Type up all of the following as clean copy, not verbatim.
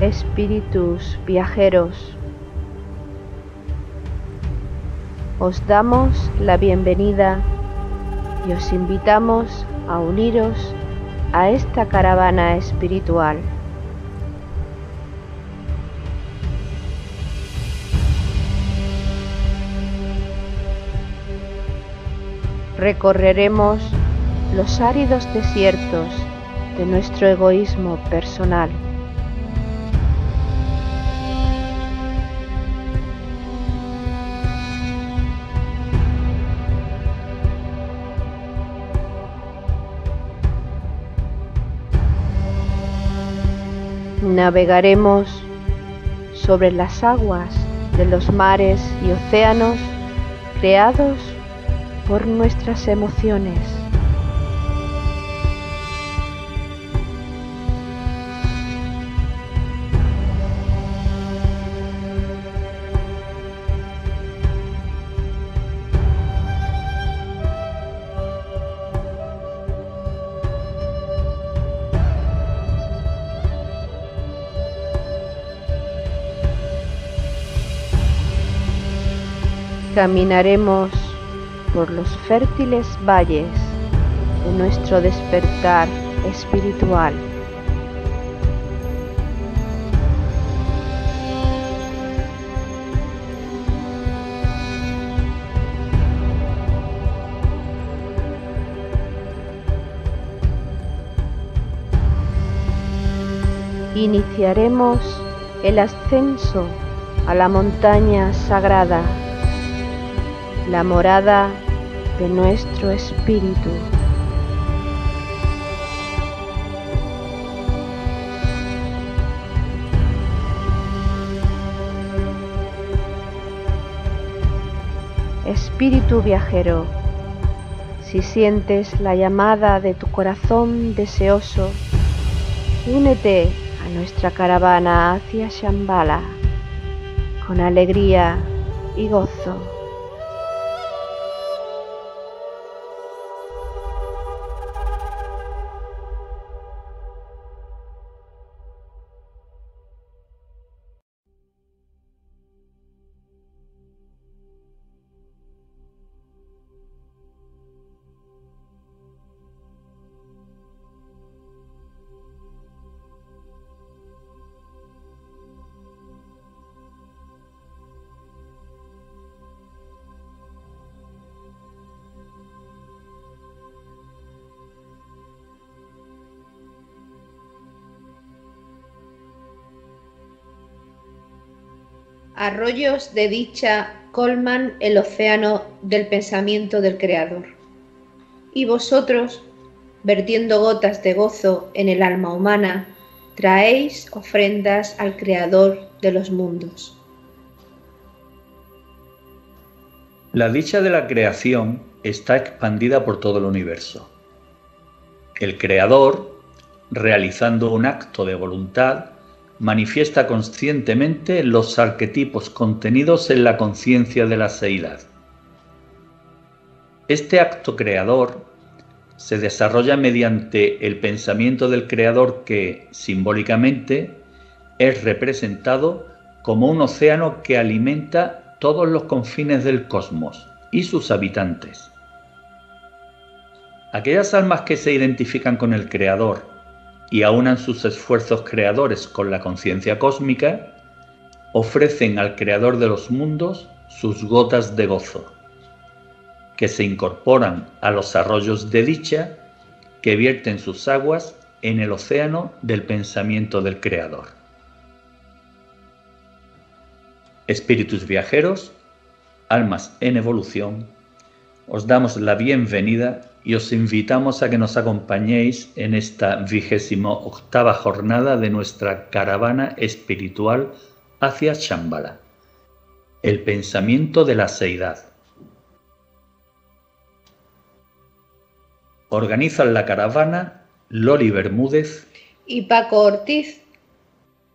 espíritus viajeros, os damos la bienvenida y os invitamos a uniros a esta caravana espiritual. Recorreremos los áridos desiertos de nuestro egoísmo personal. Navegaremos sobre las aguas de los mares y océanos creados por nuestras emociones. Caminaremos por los fértiles valles de nuestro despertar espiritual. Iniciaremos el ascenso a la montaña sagrada, la morada de nuestro espíritu. Espíritu viajero, si sientes la llamada de tu corazón deseoso, únete a nuestra caravana hacia Shambhala con alegría y gozo. Arroyos de dicha colman el océano del pensamiento del Creador. Y vosotros, vertiendo gotas de gozo en el alma humana, traéis ofrendas al Creador de los mundos. La dicha de la creación está expandida por todo el universo. El Creador, realizando un acto de voluntad, manifiesta conscientemente los arquetipos contenidos en la conciencia de la seidad. Este acto creador se desarrolla mediante el pensamiento del Creador que, simbólicamente, es representado como un océano que alimenta todos los confines del cosmos y sus habitantes. Aquellas almas que se identifican con el Creador y aunan sus esfuerzos creadores con la conciencia cósmica, ofrecen al Creador de los mundos sus gotas de gozo, que se incorporan a los arroyos de dicha que vierten sus aguas en el océano del pensamiento del Creador. Espíritus viajeros, almas en evolución, os damos la bienvenida y os invitamos a que nos acompañéis en esta 28ª jornada de nuestra caravana espiritual hacia Shambhala, el pensamiento de la seidad. Organizan la caravana Loli Bermúdez y Paco Ortiz.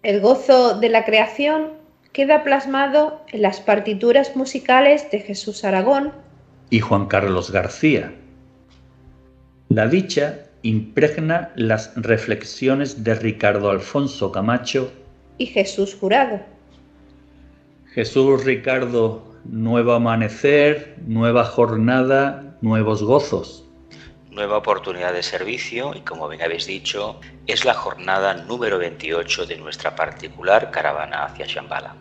El gozo de la creación queda plasmado en las partituras musicales de Jesús Aragón y Juan Carlos García. La dicha impregna las reflexiones de Ricardo Alfonso Camacho y Jesús Jurado. Jesús Ricardo, nuevo amanecer, nueva jornada, nuevos gozos. Nueva oportunidad de servicio y, como bien habéis dicho, es la jornada número 28 de nuestra particular caravana hacia Shambhala.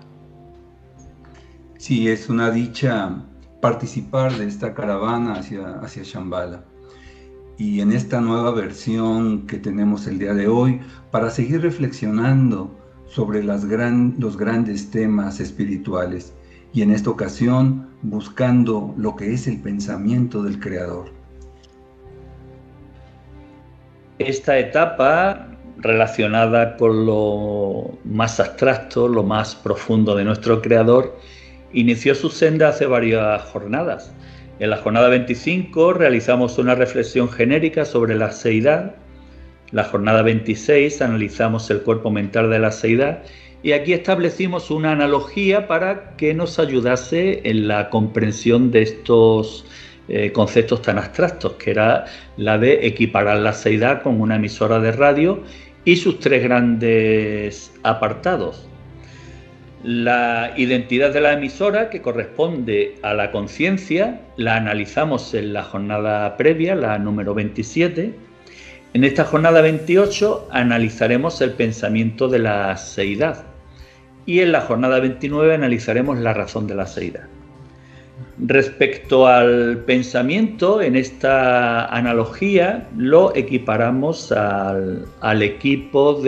Sí, es una dicha participar de esta caravana hacia Shambhala. Y en esta nueva versión que tenemos el día de hoy, para seguir reflexionando sobre los grandes temas espirituales, y en esta ocasión buscando lo que es el pensamiento del Creador. Esta etapa, relacionada con lo más abstracto, lo más profundo de nuestro Creador, inició su senda hace varias jornadas. En la jornada 25 realizamos una reflexión genérica sobre la seidad. La jornada 26 analizamos el cuerpo mental de la seidad y aquí establecimos una analogía para que nos ayudase en la comprensión de estos conceptos tan abstractos, que era la de equiparar la seidad con una emisora de radio y sus tres grandes apartados. La identidad de la emisora, que corresponde a la conciencia, la analizamos en la jornada previa, la número 27. En esta jornada 28 analizaremos el pensamiento de la seidad y en la jornada 29 analizaremos la razón de la seidad. Respecto al pensamiento, en esta analogía lo equiparamos al equipo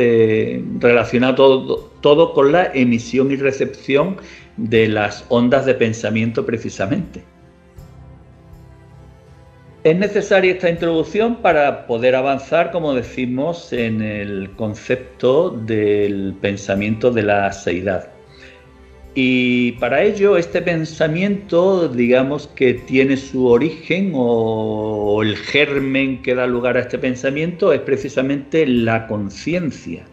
relacionado todo con la emisión y recepción de las ondas de pensamiento precisamente. Es necesaria esta introducción para poder avanzar, como decimos, en el concepto del pensamiento de la seidad. Y para ello este pensamiento, digamos que tiene su origen o el germen que da lugar a este pensamiento es precisamente la conciencia.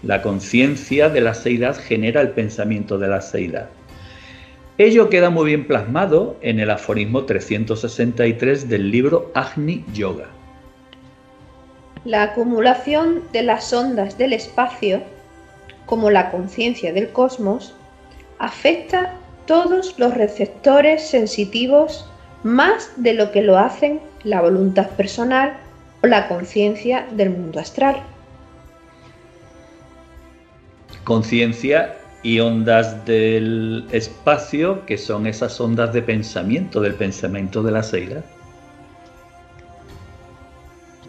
La conciencia de la seidad genera el pensamiento de la seidad. Ello queda muy bien plasmado en el aforismo 363 del libro Agni Yoga. La acumulación de las ondas del espacio, como la conciencia del cosmos, afecta todos los receptores sensitivos más de lo que lo hacen la voluntad personal o la conciencia del mundo astral. Conciencia y ondas del espacio, que son esas ondas de pensamiento, del pensamiento de la seidad.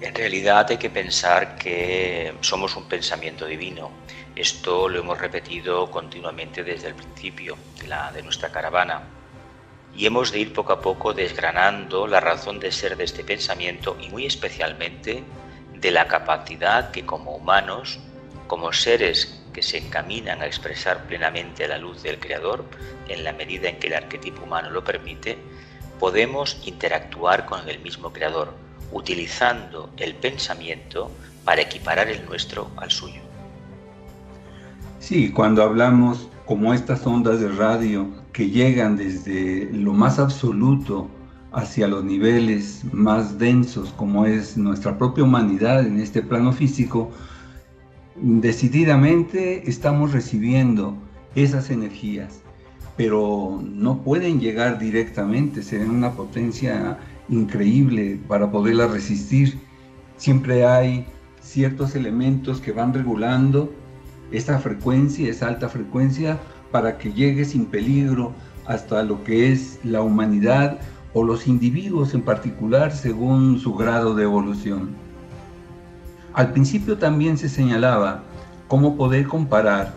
En realidad hay que pensar que somos un pensamiento divino. Esto lo hemos repetido continuamente desde el principio de nuestra caravana. Y hemos de ir poco a poco desgranando la razón de ser de este pensamiento y muy especialmente de la capacidad que como humanos, como seres que se encaminan a expresar plenamente la luz del Creador, en la medida en que el arquetipo humano lo permite, podemos interactuar con el mismo Creador, utilizando el pensamiento para equiparar el nuestro al suyo. Sí, cuando hablamos como estas ondas de radio que llegan desde lo más absoluto hacia los niveles más densos, como es nuestra propia humanidad en este plano físico, decididamente estamos recibiendo esas energías, pero no pueden llegar directamente, serían una potencia increíble para poderlas resistir. Siempre hay ciertos elementos que van regulando esa frecuencia, esa alta frecuencia, para que llegue sin peligro hasta lo que es la humanidad o los individuos en particular según su grado de evolución. Al principio también se señalaba cómo poder comparar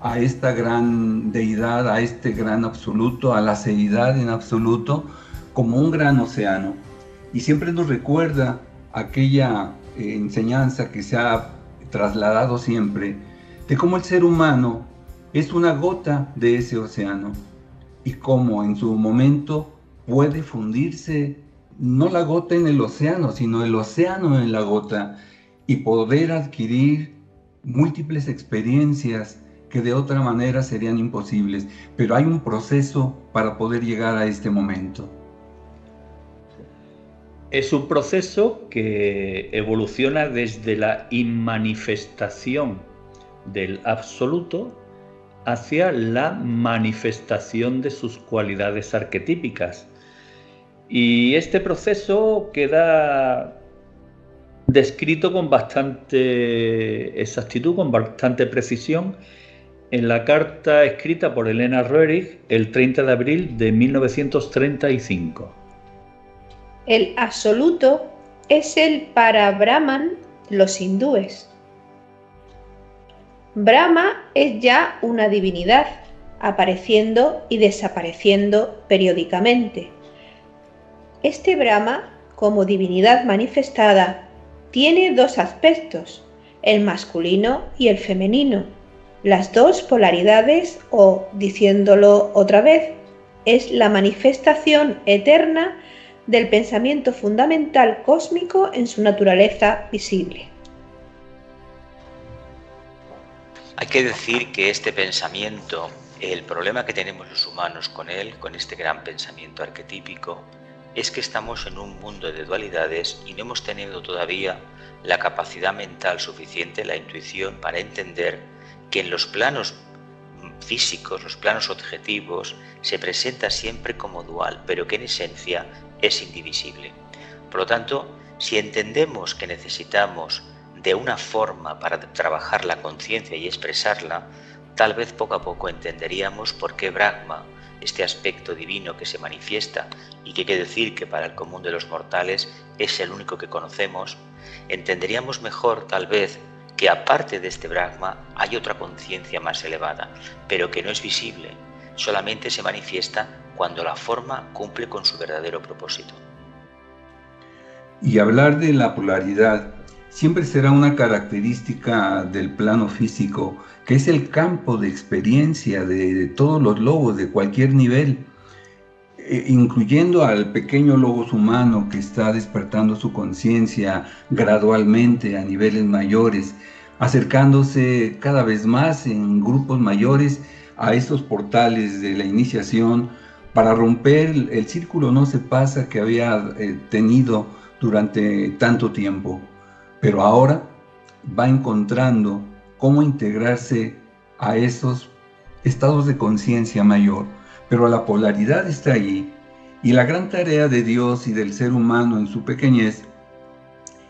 a esta gran deidad, a este gran absoluto, a la seidad en absoluto, como un gran océano. Y siempre nos recuerda aquella enseñanza que se ha trasladado siempre, de cómo el ser humano es una gota de ese océano y cómo en su momento puede fundirse no la gota en el océano, sino el océano en la gota y poder adquirir múltiples experiencias que de otra manera serían imposibles, pero hay un proceso para poder llegar a este momento. Es un proceso que evoluciona desde la inmanifestación del absoluto hacia la manifestación de sus cualidades arquetípicas. Y este proceso queda descrito con bastante exactitud, con bastante precisión, en la carta escrita por Elena Roerich el 30 de abril de 1935. El absoluto es el para Brahman los hindúes. Brahma es ya una divinidad, apareciendo y desapareciendo periódicamente. Este Brahma, como divinidad manifestada, tiene dos aspectos, el masculino y el femenino. Las dos polaridades, o, diciéndolo otra vez, es la manifestación eterna del pensamiento fundamental cósmico en su naturaleza visible. Hay que decir que este pensamiento, el problema que tenemos los humanos con él, con este gran pensamiento arquetípico, es que estamos en un mundo de dualidades y no hemos tenido todavía la capacidad mental suficiente, la intuición, para entender que en los planos físicos, los planos objetivos, se presenta siempre como dual, pero que en esencia es indivisible. Por lo tanto, si entendemos que necesitamos de una forma para trabajar la conciencia y expresarla, tal vez poco a poco entenderíamos por qué Brahma, este aspecto divino que se manifiesta y que hay que decir que para el común de los mortales es el único que conocemos, entenderíamos mejor tal vez que aparte de este Brahma hay otra conciencia más elevada, pero que no es visible, solamente se manifiesta cuando la forma cumple con su verdadero propósito. Y hablar de la polaridad siempre será una característica del plano físico, que es el campo de experiencia de todos los logos de cualquier nivel, incluyendo al pequeño logos humano que está despertando su conciencia gradualmente a niveles mayores, acercándose cada vez más en grupos mayores a esos portales de la iniciación para romper el círculo no se pasa que había tenido durante tanto tiempo. Pero ahora va encontrando cómo integrarse a esos estados de conciencia mayor. Pero la polaridad está allí, y la gran tarea de Dios y del ser humano en su pequeñez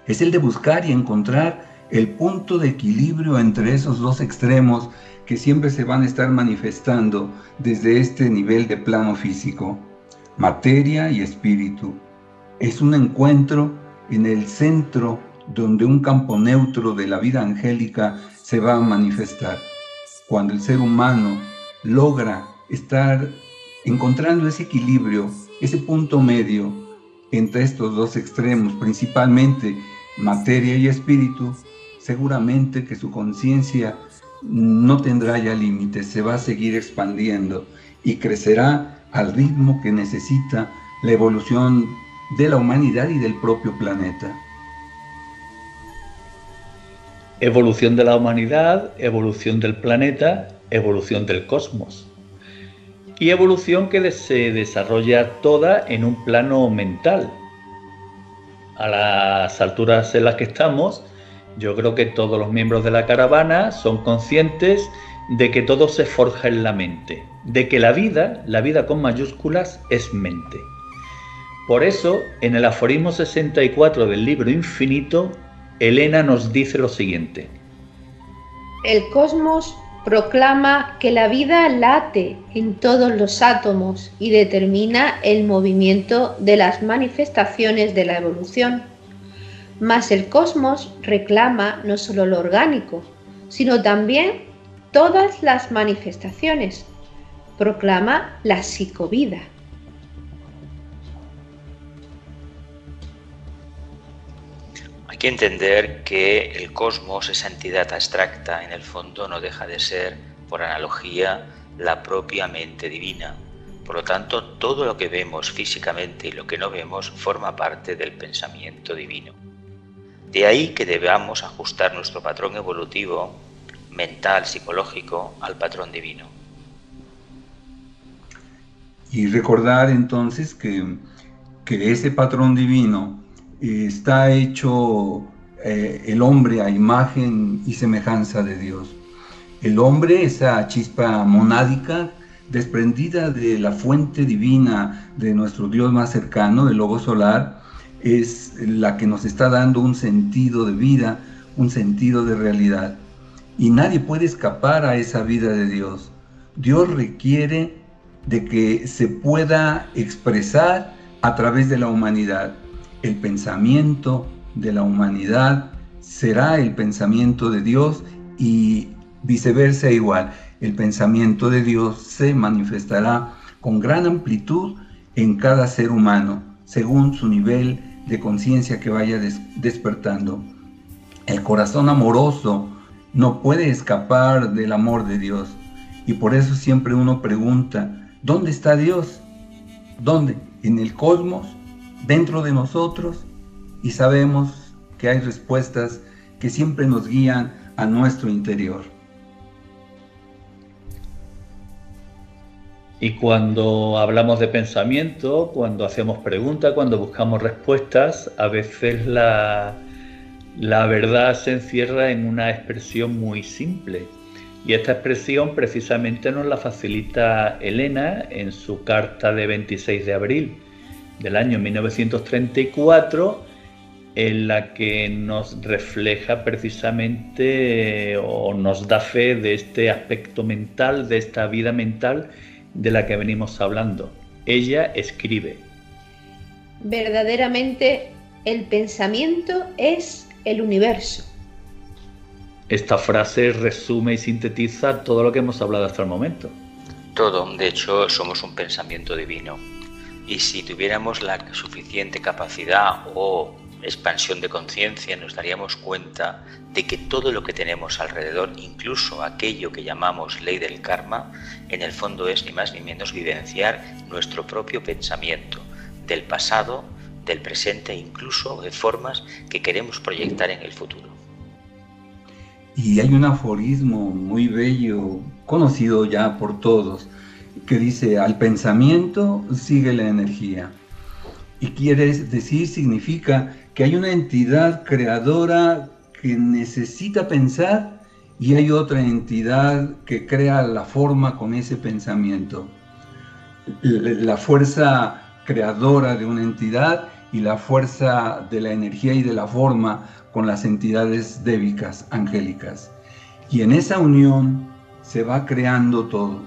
es el de buscar y encontrar el punto de equilibrio entre esos dos extremos que siempre se van a estar manifestando desde este nivel de plano físico, materia y espíritu. Es un encuentro en el centro donde un campo neutro de la vida angélica se va a manifestar. Cuando el ser humano logra estar encontrando ese equilibrio, ese punto medio entre estos dos extremos, principalmente materia y espíritu, seguramente que su conciencia no tendrá ya límites, se va a seguir expandiendo y crecerá al ritmo que necesita la evolución de la humanidad y del propio planeta. Evolución de la humanidad, evolución del planeta, evolución del cosmos. Y evolución que se desarrolla toda en un plano mental. A las alturas en las que estamos, yo creo que todos los miembros de la caravana son conscientes de que todo se forja en la mente, de que la vida con mayúsculas, es mente. Por eso, en el aforismo 64 del libro Infinito, Elena nos dice lo siguiente: el cosmos proclama que la vida late en todos los átomos y determina el movimiento de las manifestaciones de la evolución. Mas el cosmos reclama no solo lo orgánico, sino también todas las manifestaciones. Proclama la psicovida. Hay que entender que el cosmos, esa entidad abstracta, en el fondo no deja de ser, por analogía, la propia mente divina. Por lo tanto, todo lo que vemos físicamente y lo que no vemos forma parte del pensamiento divino. De ahí que debamos ajustar nuestro patrón evolutivo, mental, psicológico, al patrón divino. Y recordar entonces que ese patrón divino está hecho el hombre a imagen y semejanza de Dios. El hombre, esa chispa monádica, desprendida de la fuente divina de nuestro Dios más cercano, el logo solar, es la que nos está dando un sentido de vida, un sentido de realidad. Y nadie puede escapar a esa vida de Dios. Dios requiere de que se pueda expresar a través de la humanidad. El pensamiento de la humanidad será el pensamiento de Dios y viceversa igual. El pensamiento de Dios se manifestará con gran amplitud en cada ser humano, según su nivel de conciencia que vaya despertando. El corazón amoroso no puede escapar del amor de Dios. Y por eso siempre uno pregunta, ¿dónde está Dios? ¿Dónde? ¿En el cosmos? ¿Dentro de nosotros? Y sabemos que hay respuestas que siempre nos guían a nuestro interior. Y cuando hablamos de pensamiento, cuando hacemos preguntas, cuando buscamos respuestas, a veces la verdad se encierra en una expresión muy simple. Y esta expresión precisamente nos la facilita Elena en su carta de 26 de abril del año 1934, en la que nos refleja precisamente o nos da fe de este aspecto mental, de esta vida mental de la que venimos hablando. Ella escribe: verdaderamente el pensamiento es el universo. Esta frase resume y sintetiza todo lo que hemos hablado hasta el momento. Todo, de hecho, somos un pensamiento divino. Y si tuviéramos la suficiente capacidad o expansión de conciencia, nos daríamos cuenta de que todo lo que tenemos alrededor, incluso aquello que llamamos ley del karma, en el fondo es ni más ni menos vivenciar nuestro propio pensamiento del pasado, del presente e incluso de formas que queremos proyectar en el futuro. Y hay un aforismo muy bello, conocido ya por todos, que dice: al pensamiento sigue la energía. Y quiere decir, significa que hay una entidad creadora que necesita pensar y hay otra entidad que crea la forma con ese pensamiento. La fuerza creadora de una entidad y la fuerza de la energía y de la forma con las entidades débicas, angélicas. Y en esa unión se va creando todo.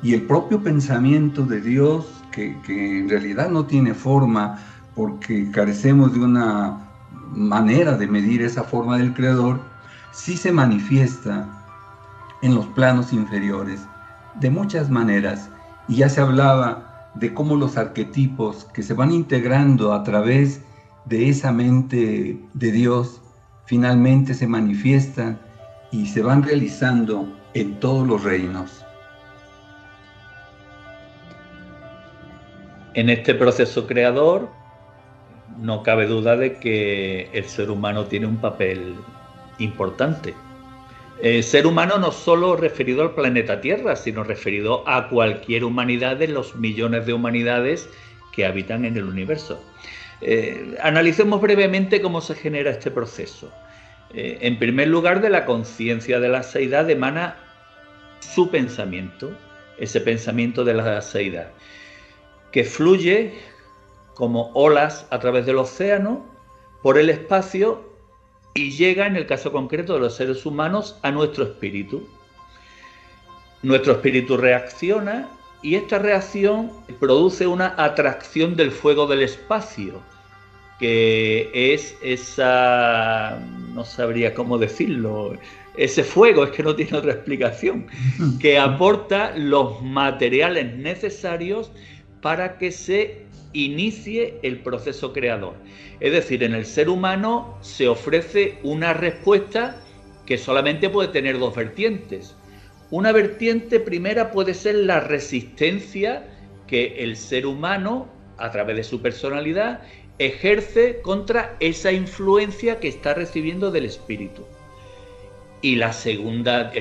Y el propio pensamiento de Dios, que en realidad no tiene forma, porque carecemos de una manera de medir esa forma del Creador, sí se manifiesta en los planos inferiores, de muchas maneras. Y ya se hablaba de cómo los arquetipos que se van integrando a través de esa mente de Dios, finalmente se manifiestan y se van realizando en todos los reinos. En este proceso creador, no cabe duda de que el ser humano tiene un papel importante. Ser humano no solo referido al planeta Tierra, sino referido a cualquier humanidad de los millones de humanidades que habitan en el universo. Analicemos brevemente cómo se genera este proceso. En primer lugar, de la conciencia de la seidad emana su pensamiento, ese pensamiento de la seidad, que fluye como olas a través del océano, por el espacio, y llega, en el caso concreto de los seres humanos, a nuestro espíritu. Nuestro espíritu reacciona y esta reacción produce una atracción del fuego del espacio, que es esa, no sabría cómo decirlo, ese fuego, es que no tiene otra explicación, que aporta los materiales necesarios para que se inicie el proceso creador. Es decir, en el ser humano se ofrece una respuesta que solamente puede tener dos vertientes. Una vertiente primera puede ser la resistencia que el ser humano, a través de su personalidad, ejerce contra esa influencia que está recibiendo del espíritu. Y el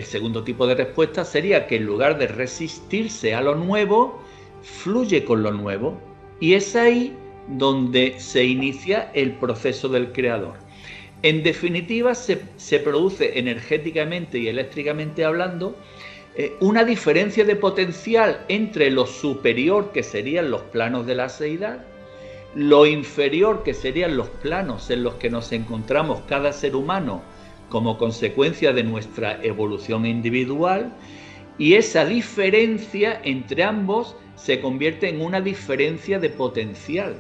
segundo tipo de respuesta sería que en lugar de resistirse a lo nuevo, fluye con lo nuevo. Y es ahí donde se inicia el proceso del creador. En definitiva, se produce energéticamente y eléctricamente hablando una diferencia de potencial entre lo superior, que serían los planos de la seidad, lo inferior, que serían los planos en los que nos encontramos cada ser humano como consecuencia de nuestra evolución individual, y esa diferencia entre ambos se convierte en una diferencia de potencial.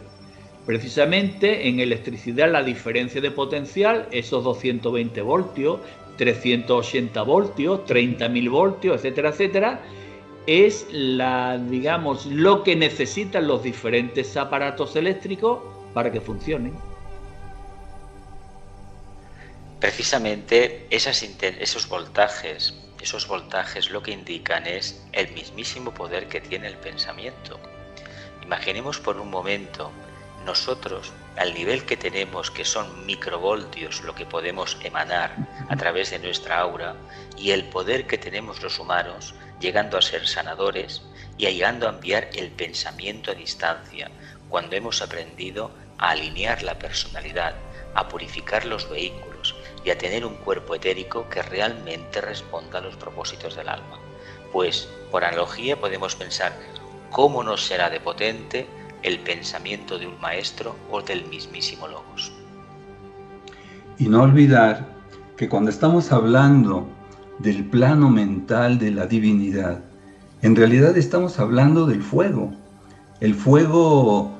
Precisamente en electricidad la diferencia de potencial, esos 220 voltios, 380 voltios, 30.000 voltios, etcétera, etcétera, es digamos, lo que necesitan los diferentes aparatos eléctricos para que funcionen. Precisamente esos voltajes lo que indican es el mismísimo poder que tiene el pensamiento. Imaginemos por un momento nosotros, al nivel que tenemos, que son microvoltios, lo que podemos emanar a través de nuestra aura, y el poder que tenemos los humanos, llegando a ser sanadores y llegando a enviar el pensamiento a distancia, cuando hemos aprendido a alinear la personalidad, a purificar los vehículos y a tener un cuerpo etérico que realmente responda a los propósitos del alma. Pues, por analogía, podemos pensar cómo no será de potente el pensamiento de un maestro o del mismísimo Logos. Y no olvidar que cuando estamos hablando del plano mental de la divinidad, en realidad estamos hablando del fuego. El fuego,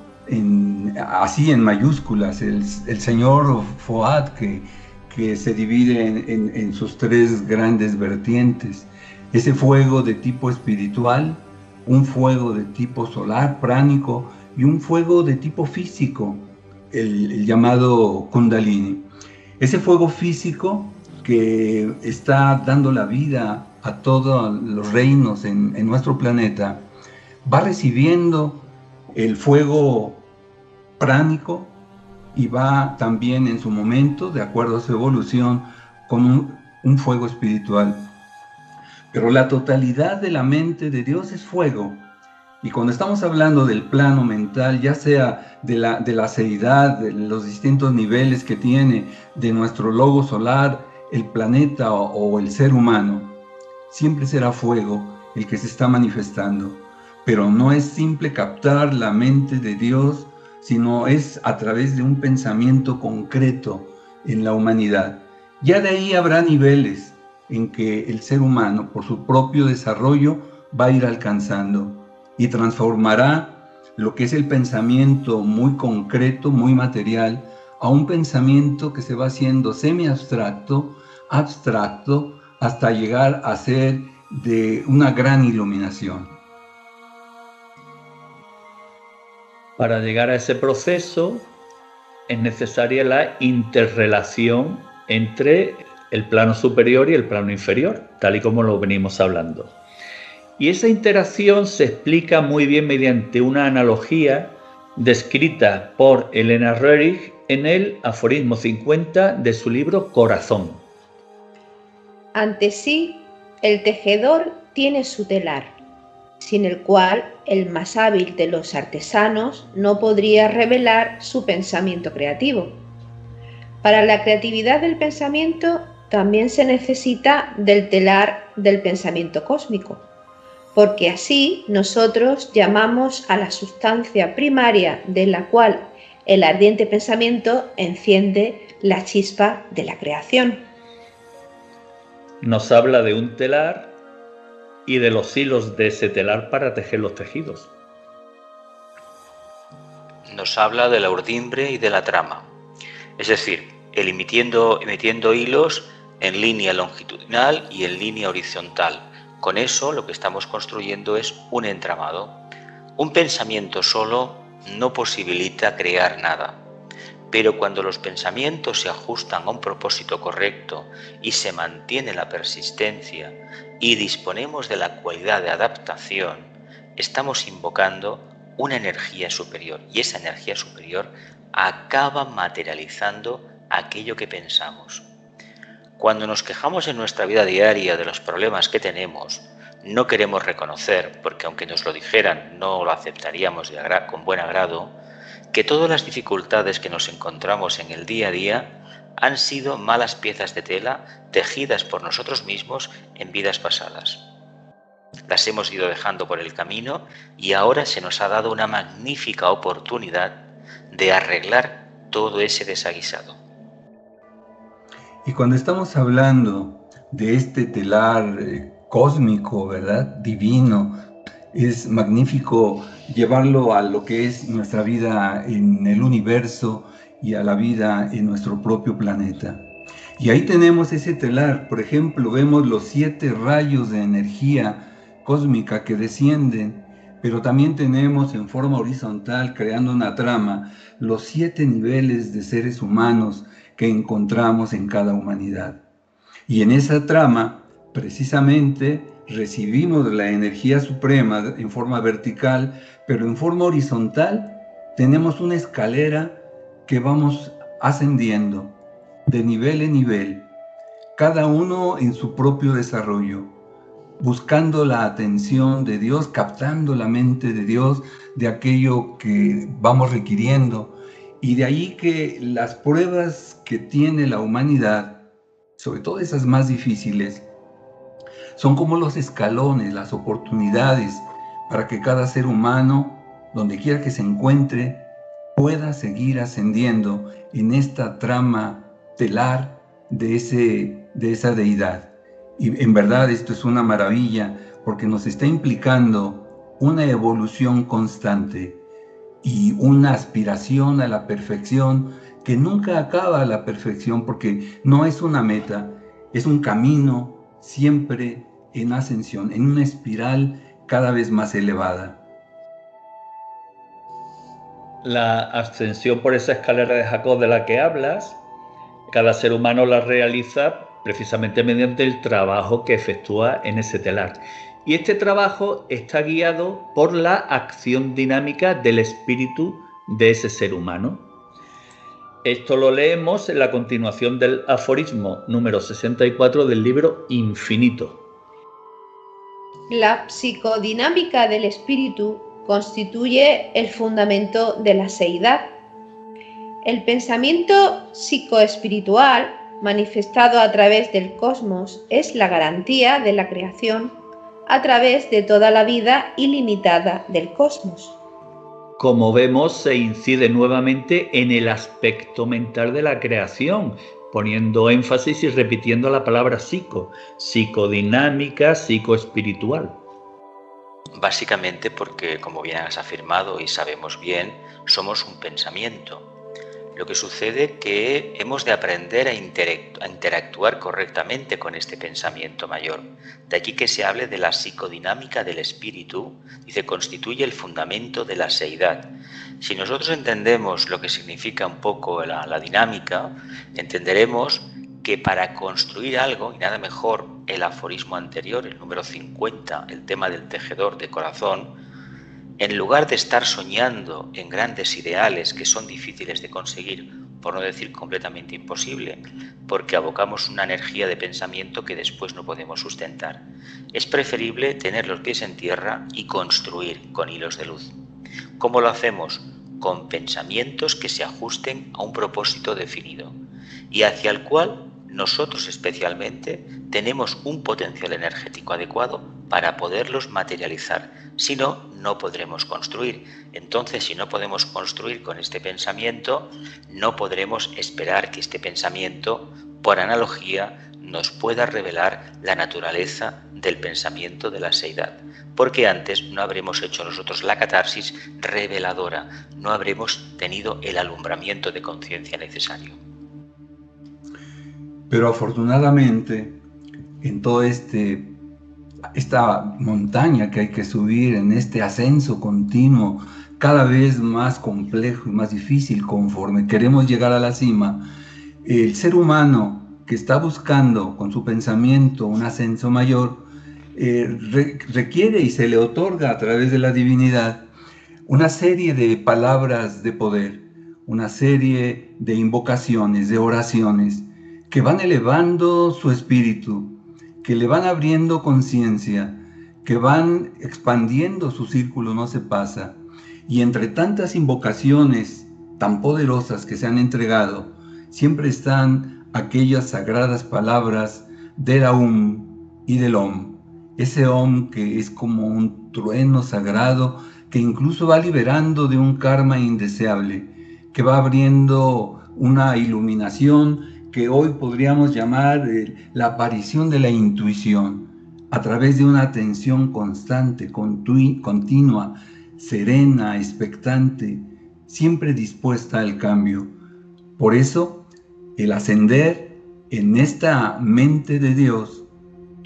así en mayúsculas, el señor Foad, que se divide en sus tres grandes vertientes. Ese fuego de tipo espiritual, un fuego de tipo solar, pránico, y un fuego de tipo físico, el llamado Kundalini. Ese fuego físico que está dando la vida a todos los reinos en nuestro planeta, va recibiendo el fuego pránico y va también en su momento, de acuerdo a su evolución, con un fuego espiritual. Pero la totalidad de la mente de Dios es fuego. Y cuando estamos hablando del plano mental, ya sea de la seidad, de los distintos niveles que tiene, de nuestro logo solar, el planeta o el ser humano, siempre será fuego el que se está manifestando. Pero no es simple captar la mente de Dios, sino es a través de un pensamiento concreto en la humanidad. Ya de ahí habrá niveles en que el ser humano, por su propio desarrollo, va a ir alcanzando y transformará lo que es el pensamiento muy concreto, muy material, a un pensamiento que se va haciendo semi-abstracto, abstracto, hasta llegar a ser de una gran iluminación. Para llegar a ese proceso es necesaria la interrelación entre el plano superior y el plano inferior, tal y como lo venimos hablando. Y esa interacción se explica muy bien mediante una analogía descrita por Elena Röhrig en el aforismo 50 de su libro Corazón. Ante sí, el tejedor tiene su telar, sin el cual el más hábil de los artesanos no podría revelar su pensamiento creativo. Para la creatividad del pensamiento también se necesita del telar del pensamiento cósmico, porque así nosotros llamamos a la sustancia primaria de la cual el ardiente pensamiento enciende la chispa de la creación. Nos habla de un telar y de los hilos de ese telar para tejer los tejidos. Nos habla de la urdimbre y de la trama, es decir, emitiendo hilos en línea longitudinal y en línea horizontal. Con eso lo que estamos construyendo es un entramado. Un pensamiento solo no posibilita crear nada, pero cuando los pensamientos se ajustan a un propósito correcto y se mantiene la persistencia y disponemos de la cualidad de adaptación, estamos invocando una energía superior y esa energía superior acaba materializando aquello que pensamos. Cuando nos quejamos en nuestra vida diaria de los problemas que tenemos, no queremos reconocer, porque aunque nos lo dijeran no lo aceptaríamos con buen agrado, que todas las dificultades que nos encontramos en el día a día han sido malas piezas de tela tejidas por nosotros mismos en vidas pasadas. Las hemos ido dejando por el camino y ahora se nos ha dado una magnífica oportunidad de arreglar todo ese desaguisado. Y cuando estamos hablando de este telar cósmico, ¿verdad? Divino, es magnífico llevarlo a lo que es nuestra vida en el universo y a la vida en nuestro propio planeta. Y ahí tenemos ese telar. Por ejemplo, vemos los 7 rayos de energía cósmica que descienden, pero también tenemos en forma horizontal, creando una trama, los 7 niveles de seres humanos que encontramos en cada humanidad. Y en esa trama, precisamente, recibimos la energía suprema en forma vertical, pero en forma horizontal tenemos una escalera que vamos ascendiendo de nivel en nivel, cada uno en su propio desarrollo, buscando la atención de Dios, captando la mente de Dios de aquello que vamos requiriendo. Y de ahí que las pruebas que tiene la humanidad, sobre todo esas más difíciles, son como los escalones, las oportunidades para que cada ser humano, donde quiera que se encuentre, pueda seguir ascendiendo en esta trama telar de esa deidad. Y en verdad esto es una maravilla porque nos está implicando una evolución constante y una aspiración a la perfección que nunca acaba la perfección, porque no es una meta, es un camino siempre en ascensión, en una espiral cada vez más elevada. La ascensión por esa escalera de Jacob de la que hablas, cada ser humano la realiza precisamente mediante el trabajo que efectúa en ese telar. Y este trabajo está guiado por la acción dinámica del espíritu de ese ser humano. Esto lo leemos en la continuación del aforismo número 64 del libro Infinito. La psicodinámica del espíritu constituye el fundamento de la seidad. El pensamiento psicoespiritual, manifestado a través del cosmos, es la garantía de la creación a través de toda la vida ilimitada del cosmos. Como vemos, se incide nuevamente en el aspecto mental de la creación, poniendo énfasis y repitiendo la palabra psicodinámica, psicoespiritual. Básicamente porque, como bien has afirmado y sabemos bien, somos un pensamiento. Lo que sucede es que hemos de aprender a interactuar correctamente con este pensamiento mayor. De aquí que se hable de la psicodinámica del espíritu, dice, constituye el fundamento de la seidad. Si nosotros entendemos lo que significa un poco la dinámica, entenderemos que para construir algo, y nada mejor el aforismo anterior, el número 50, el tema del tejedor de corazón, en lugar de estar soñando en grandes ideales que son difíciles de conseguir, por no decir completamente imposible, porque abocamos una energía de pensamiento que después no podemos sustentar, es preferible tener los pies en tierra y construir con hilos de luz. ¿Cómo lo hacemos? Con pensamientos que se ajusten a un propósito definido y hacia el cual nosotros especialmente tenemos un potencial energético adecuado para poderlos materializar. Si no, no podremos construir. Entonces, si no podemos construir con este pensamiento, no podremos esperar que este pensamiento, por analogía, nos pueda revelar la naturaleza del pensamiento de la seidad. Porque antes no habremos hecho nosotros la catarsis reveladora, no habremos tenido el alumbramiento de conciencia necesario. Pero afortunadamente, en todo esta montaña que hay que subir, en este ascenso continuo, cada vez más complejo y más difícil conforme queremos llegar a la cima, el ser humano que está buscando con su pensamiento un ascenso mayor, requiere y se le otorga a través de la divinidad una serie de palabras de poder, una serie de invocaciones, de oraciones, que van elevando su espíritu, que le van abriendo conciencia, que van expandiendo su círculo, no se pasa. Y entre tantas invocaciones tan poderosas que se han entregado, siempre están aquellas sagradas palabras del Aum y del Om. Ese Om que es como un trueno sagrado que incluso va liberando de un karma indeseable, que va abriendo una iluminación que hoy podríamos llamar la aparición de la intuición, a través de una atención constante, continua, serena, expectante, siempre dispuesta al cambio. Por eso, el ascender en esta mente de Dios,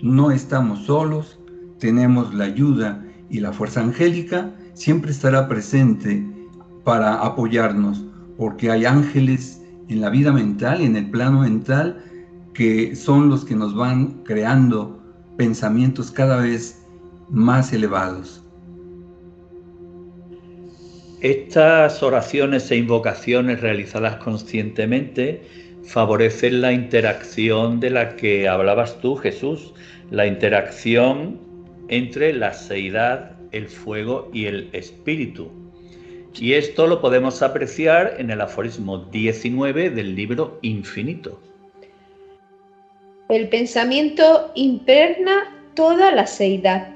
no estamos solos, tenemos la ayuda y la fuerza angélica siempre estará presente para apoyarnos, porque hay ángeles en la vida mental y en el plano mental que son los que nos van creando pensamientos cada vez más elevados. Estas oraciones e invocaciones realizadas conscientemente favorecen la interacción de la que hablabas tú, Jesús, la interacción entre la seidad, el fuego y el espíritu. Y esto lo podemos apreciar en el aforismo 19 del libro Infinito. El pensamiento impregna toda la seidad.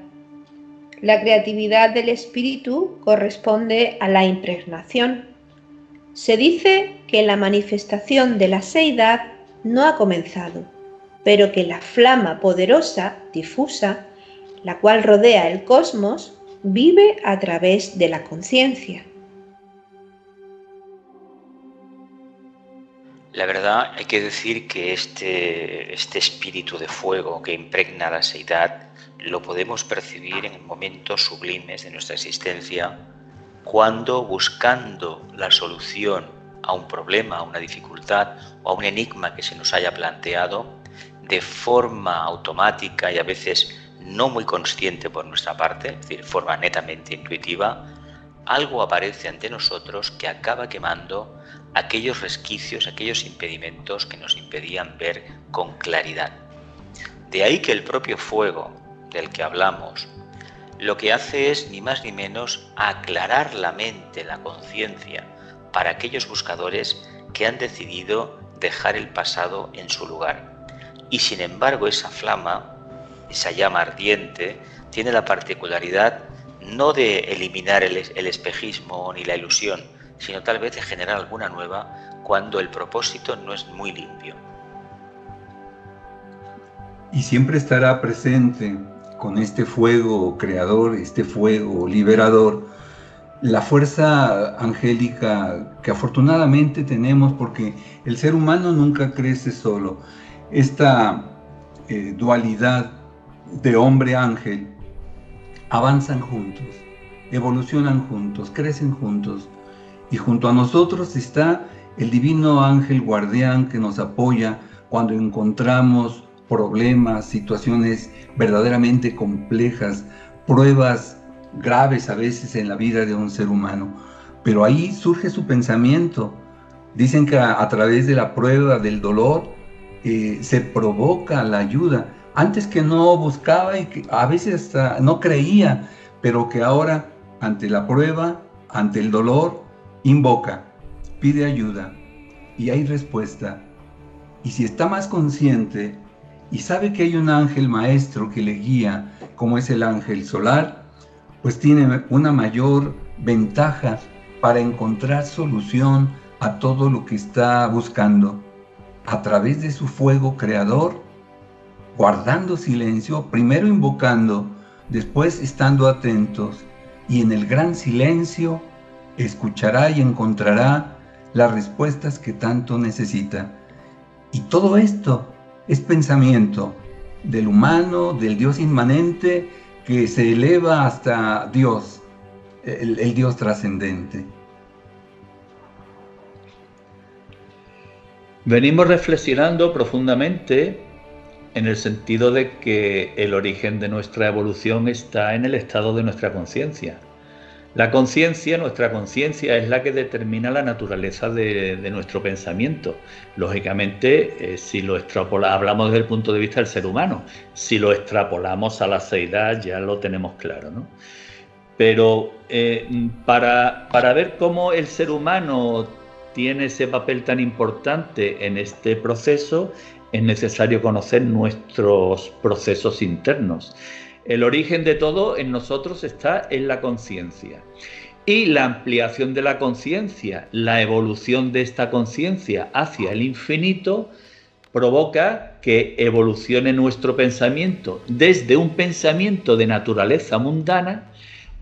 La creatividad del espíritu corresponde a la impregnación. Se dice que la manifestación de la seidad no ha comenzado, pero que la flama poderosa, difusa, la cual rodea el cosmos, vive a través de la conciencia. La verdad, hay que decir que este espíritu de fuego que impregna la seidad lo podemos percibir en momentos sublimes de nuestra existencia, cuando, buscando la solución a un problema, a una dificultad o a un enigma que se nos haya planteado, de forma automática y a veces no muy consciente por nuestra parte, es decir, de forma netamente intuitiva, algo aparece ante nosotros que acaba quemando aquellos resquicios, aquellos impedimentos que nos impedían ver con claridad. De ahí que el propio fuego del que hablamos, lo que hace es ni más ni menos aclarar la mente, la conciencia, para aquellos buscadores que han decidido dejar el pasado en su lugar. Y sin embargo esa flama, esa llama ardiente, tiene la particularidad no de eliminar el espejismo ni la ilusión, sino tal vez de generar alguna nueva cuando el propósito no es muy limpio. Y siempre estará presente con este fuego creador, este fuego liberador, la fuerza angélica que afortunadamente tenemos, porque el ser humano nunca crece solo. Esta dualidad de hombre-ángel avanzan juntos, evolucionan juntos, crecen juntos, y junto a nosotros está el divino ángel guardián que nos apoya cuando encontramos problemas, situaciones verdaderamente complejas, pruebas graves a veces en la vida de un ser humano. Pero ahí surge su pensamiento. Dicen que a través de la prueba del dolor se provoca la ayuda. Antes que no buscaba y que a veces hasta no creía, pero que ahora ante la prueba, ante el dolor, invoca, pide ayuda y hay respuesta. Y si está más consciente y sabe que hay un ángel maestro que le guía, como es el ángel solar, pues tiene una mayor ventaja para encontrar solución a todo lo que está buscando. A través de su fuego creador, guardando silencio, primero invocando, después estando atentos, y en el gran silencio escuchará y encontrará las respuestas que tanto necesita. Y todo esto es pensamiento del humano, del Dios inmanente, que se eleva hasta Dios, el Dios trascendente. Venimos reflexionando profundamente en el sentido de que el origen de nuestra evolución está en el estado de nuestra conciencia. La conciencia, nuestra conciencia, es la que determina la naturaleza de nuestro pensamiento. Lógicamente, si lo hablamos desde el punto de vista del ser humano, si lo extrapolamos a la seidad ya lo tenemos claro, ¿no? Pero para ver cómo el ser humano tiene ese papel tan importante en este proceso, es necesario conocer nuestros procesos internos. El origen de todo en nosotros está en la conciencia. Y la ampliación de la conciencia, la evolución de esta conciencia hacia el infinito, provoca que evolucione nuestro pensamiento desde un pensamiento de naturaleza mundana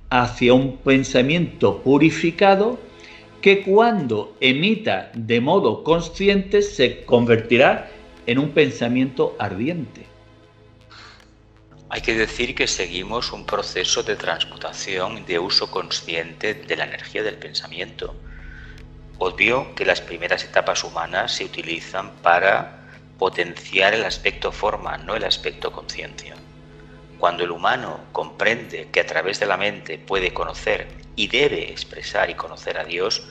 hacia un pensamiento purificado que cuando emita de modo consciente se convertirá en un pensamiento ardiente. Hay que decir que seguimos un proceso de transmutación de uso consciente de la energía del pensamiento. Obvio que las primeras etapas humanas se utilizan para potenciar el aspecto forma, no el aspecto conciencia. Cuando el humano comprende que a través de la mente puede conocer y debe expresar y conocer a Dios,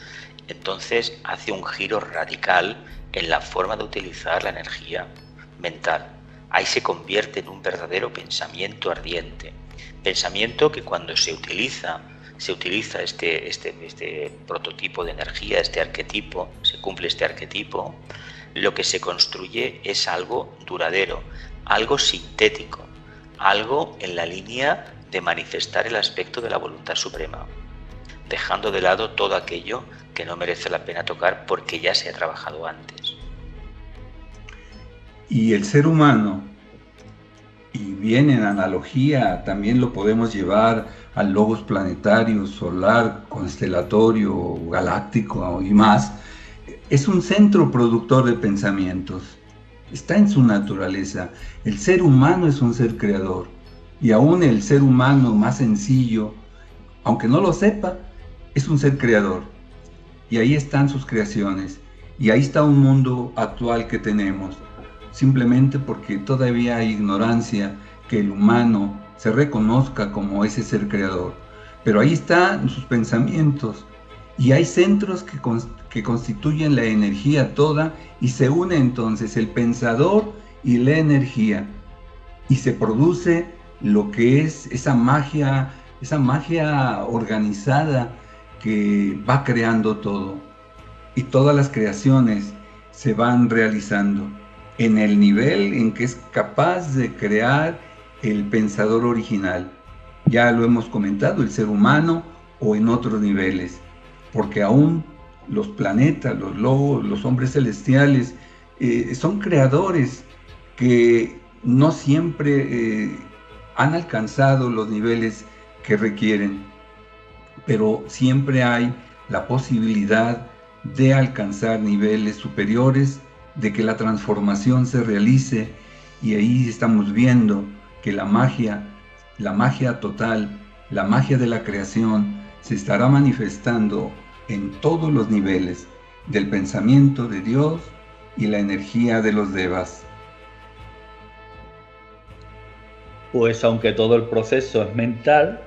entonces hace un giro radical en la forma de utilizar la energía mental. Ahí se convierte en un verdadero pensamiento ardiente. Pensamiento que cuando se utiliza este prototipo de energía, este arquetipo, se cumple este arquetipo, lo que se construye es algo duradero, algo sintético, algo en la línea de manifestar el aspecto de la voluntad suprema, dejando de lado todo aquello que no merece la pena tocar porque ya se ha trabajado antes. Y el ser humano, y bien en analogía, también lo podemos llevar al logos planetario, solar, constelatorio, galáctico y más, es un centro productor de pensamientos. Está en su naturaleza. El ser humano es un ser creador. Y aún el ser humano más sencillo, aunque no lo sepa, es un ser creador. Y ahí están sus creaciones. Y ahí está un mundo actual que tenemos. Simplemente porque todavía hay ignorancia que el humano se reconozca como ese ser creador. Pero ahí están sus pensamientos. Y hay centros que constituyen la energía toda y se une entonces el pensador y la energía. Y se produce lo que es esa magia organizada que va creando todo. Y todas las creaciones se van realizando en el nivel en que es capaz de crear el pensador original. Ya lo hemos comentado, el ser humano o en otros niveles, porque aún los planetas, los logos, los hombres celestiales son creadores que no siempre han alcanzado los niveles que requieren, pero siempre hay la posibilidad de alcanzar niveles superiores, de que la transformación se realice, y ahí estamos viendo que la magia total, la magia de la creación se estará manifestando en todos los niveles del pensamiento de Dios y la energía de los devas. Pues aunque todo el proceso es mental,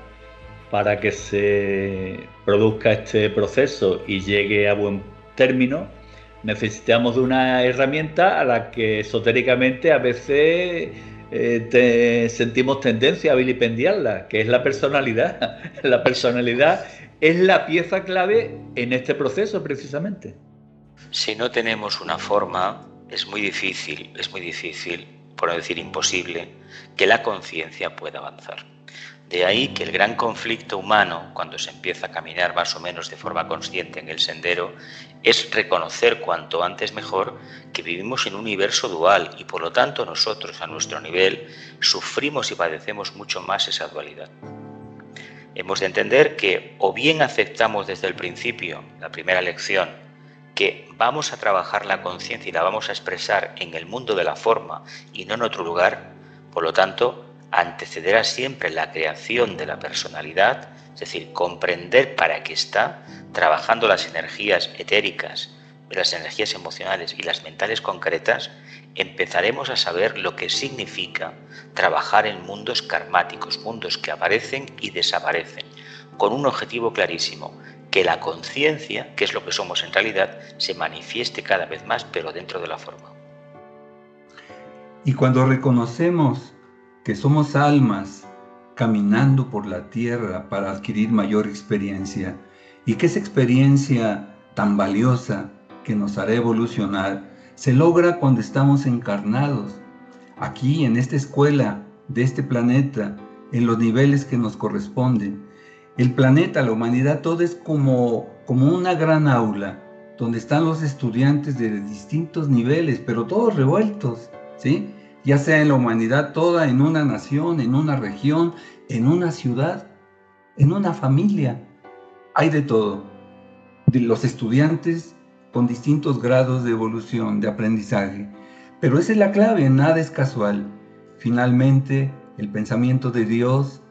para que se produzca este proceso y llegue a buen término, necesitamos de una herramienta a la que esotéricamente a veces sentimos tendencia a vilipendiarla, que es la personalidad. La personalidad es la pieza clave en este proceso precisamente. Si no tenemos una forma, es muy difícil, por no decir imposible, que la conciencia pueda avanzar. De ahí que el gran conflicto humano, cuando se empieza a caminar más o menos de forma consciente en el sendero, es reconocer cuanto antes mejor que vivimos en un universo dual y por lo tanto nosotros a nuestro nivel sufrimos y padecemos mucho más esa dualidad. Hemos de entender que o bien aceptamos desde el principio, la primera lección, que vamos a trabajar la conciencia y la vamos a expresar en el mundo de la forma y no en otro lugar, por lo tanto, antecederá siempre la creación de la personalidad, es decir, comprender para qué está, trabajando las energías etéricas, las energías emocionales y las mentales concretas, empezaremos a saber lo que significa trabajar en mundos karmáticos, mundos que aparecen y desaparecen, con un objetivo clarísimo, que la conciencia, que es lo que somos en realidad, se manifieste cada vez más, pero dentro de la forma. Y cuando reconocemos que somos almas caminando por la tierra para adquirir mayor experiencia, y que esa experiencia tan valiosa que nos hará evolucionar se logra cuando estamos encarnados, aquí en esta escuela de este planeta, en los niveles que nos corresponden. El planeta, la humanidad, todo es como una gran aula, donde están los estudiantes de distintos niveles, pero todos revueltos, ¿sí? Ya sea en la humanidad toda, en una nación, en una región, en una ciudad, en una familia. Hay de todo. De los estudiantes con distintos grados de evolución, de aprendizaje. Pero esa es la clave, nada es casual. Finalmente, el pensamiento de Dios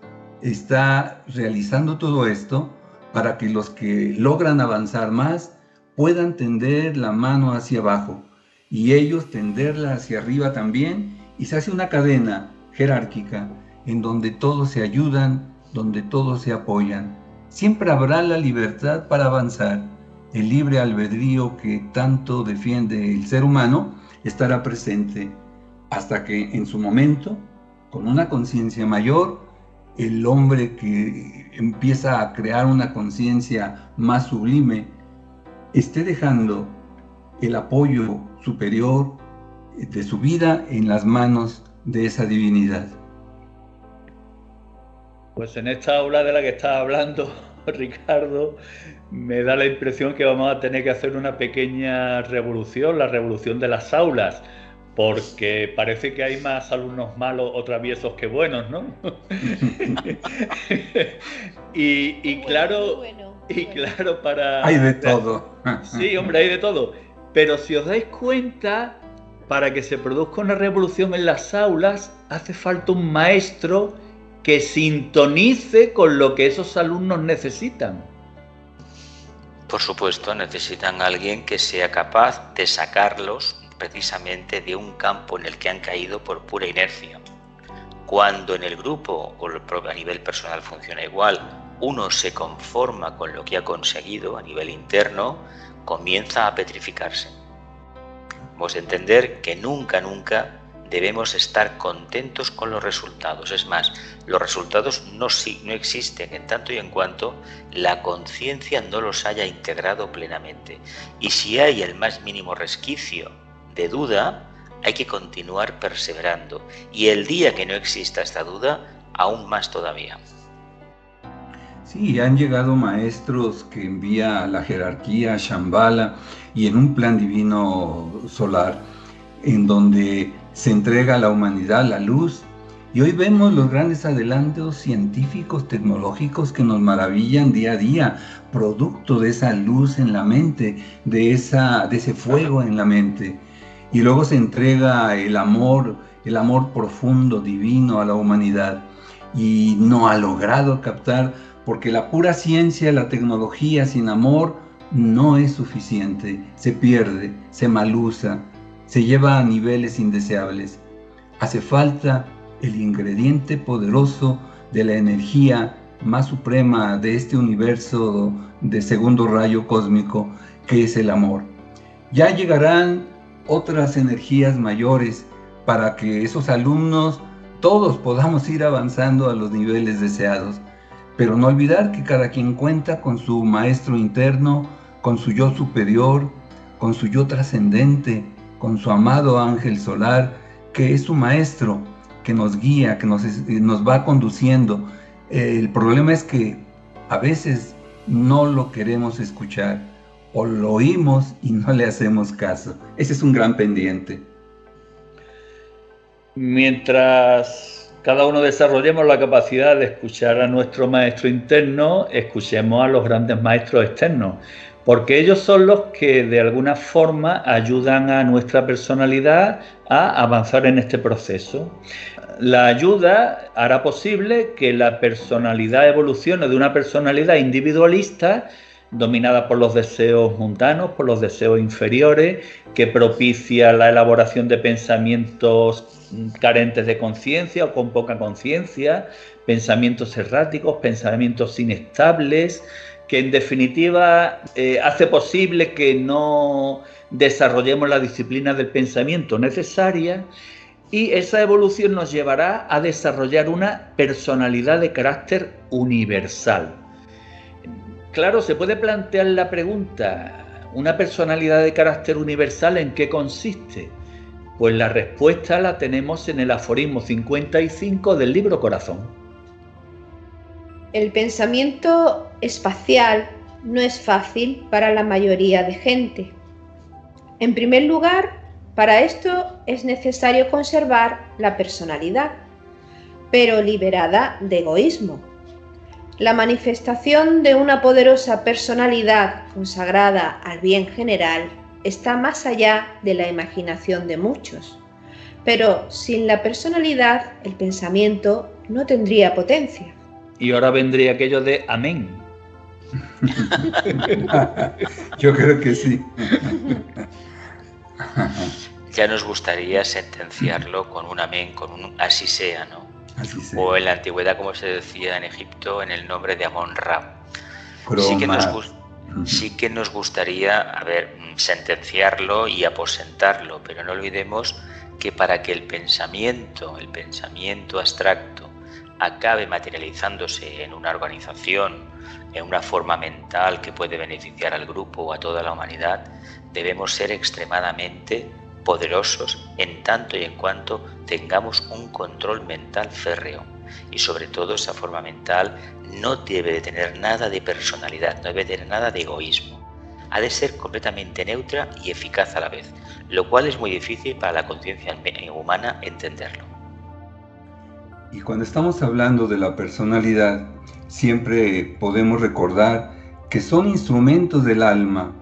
está realizando todo esto para que los que logran avanzar más puedan tender la mano hacia abajo y ellos tenderla hacia arriba también, y se hace una cadena jerárquica en donde todos se ayudan, donde todos se apoyan. Siempre habrá la libertad para avanzar. El libre albedrío que tanto defiende el ser humano estará presente hasta que en su momento, con una conciencia mayor, el hombre que empieza a crear una conciencia más sublime esté dejando el apoyo superior de su vida en las manos de esa divinidad. Pues en esta aula de la que estás hablando, Ricardo, me da la impresión que vamos a tener que hacer una pequeña revolución, la revolución de las aulas, porque parece que hay más alumnos malos o traviesos que buenos, ¿no? y claro, claro, para... Hay de todo. Sí, hombre, hay de todo. Pero si os dais cuenta, para que se produzca una revolución en las aulas, hace falta un maestro que sintonice con lo que esos alumnos necesitan. Por supuesto, necesitan a alguien que sea capaz de sacarlos precisamente de un campo en el que han caído por pura inercia. Cuando en el grupo o a nivel personal funciona igual, uno se conforma con lo que ha conseguido a nivel interno, comienza a petrificarse. Debemos entender que nunca debemos estar contentos con los resultados. Es más, los resultados no existen en tanto y en cuanto la conciencia no los haya integrado plenamente. Y si hay el más mínimo resquicio de duda, hay que continuar perseverando. Y el día que no exista esta duda, aún más todavía. Sí, han llegado maestros que envía la jerarquía, Shambhala, y en un plan divino solar, en donde se entrega a la humanidad la luz, y hoy vemos los grandes adelantos científicos, tecnológicos que nos maravillan día a día, producto de esa luz en la mente, de ese fuego en la mente. Y luego se entrega el amor profundo, divino a la humanidad, y no ha logrado captar, porque la pura ciencia, la tecnología sin amor no es suficiente, se pierde, se malusa, se lleva a niveles indeseables. Hace falta el ingrediente poderoso de la energía más suprema de este universo de segundo rayo cósmico, que es el amor. Ya llegarán otras energías mayores para que esos alumnos, todos podamos ir avanzando a los niveles deseados. Pero no olvidar que cada quien cuenta con su maestro interno, con su yo superior, con su yo trascendente, con su amado ángel solar, que es su maestro, que nos guía, que nos va conduciendo. El problema es que a veces no lo queremos escuchar, o lo oímos y no le hacemos caso. Ese es un gran pendiente. Mientras cada uno desarrollemos la capacidad de escuchar a nuestro maestro interno, escuchemos a los grandes maestros externos, porque ellos son los que de alguna forma ayudan a nuestra personalidad a avanzar en este proceso. La ayuda hará posible que la personalidad evolucione de una personalidad individualista dominada por los deseos mundanos, por los deseos inferiores, que propicia la elaboración de pensamientos carentes de conciencia o con poca conciencia, pensamientos erráticos, pensamientos inestables, que en definitiva hace posible que no desarrollemos la disciplina del pensamiento necesaria, y esa evolución nos llevará a desarrollar una personalidad de carácter universal. Claro, se puede plantear la pregunta, ¿una personalidad de carácter universal en qué consiste? Pues la respuesta la tenemos en el aforismo 55 del libro Corazón. El pensamiento espacial no es fácil para la mayoría de gente. En primer lugar, para esto es necesario conservar la personalidad, pero liberada de egoísmo. La manifestación de una poderosa personalidad consagrada al bien general está más allá de la imaginación de muchos, pero sin la personalidad el pensamiento no tendría potencia. Y ahora vendría aquello de amén. Yo creo que sí. Ya nos gustaría sentenciarlo con un amén, con un así sea, ¿no? Así sea. O en la antigüedad, como se decía en Egipto, en el nombre de Amón-Ra. Sí que nos gustaría, sentenciarlo y aposentarlo, pero no olvidemos que para que el pensamiento abstracto acabe materializándose en una organización, en una forma mental que puede beneficiar al grupo o a toda la humanidad, debemos ser extremadamente poderosos en tanto y en cuanto tengamos un control mental férreo. Y sobre todo esa forma mental no debe de tener nada de personalidad, no debe de tener nada de egoísmo. Ha de ser completamente neutra y eficaz a la vez, lo cual es muy difícil para la conciencia humana entenderlo. Y cuando estamos hablando de la personalidad, siempre podemos recordar que son instrumentos del alma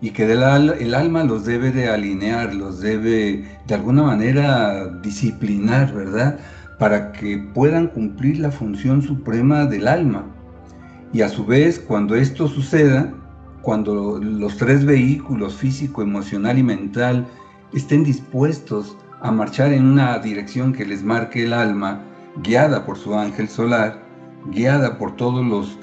y que el alma los debe de alinear, los debe de alguna manera disciplinar, ¿verdad?, para que puedan cumplir la función suprema del alma. Y a su vez, cuando esto suceda, cuando los tres vehículos, físico, emocional y mental, estén dispuestos a marchar en una dirección que les marque el alma, guiada por su ángel solar, guiada por todos los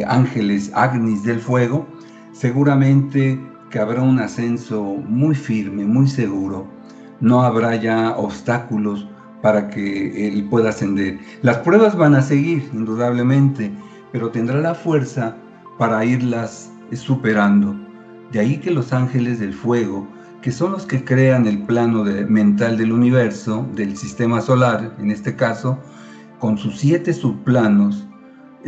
ángeles Agnis del fuego, seguramente que habrá un ascenso muy firme, muy seguro. No habrá ya obstáculos para que él pueda ascender. Las pruebas van a seguir, indudablemente, pero tendrá la fuerza para irlas superando. De ahí que los ángeles del fuego, que son los que crean el plano mental del universo, del sistema solar, en este caso, con sus 7 subplanos,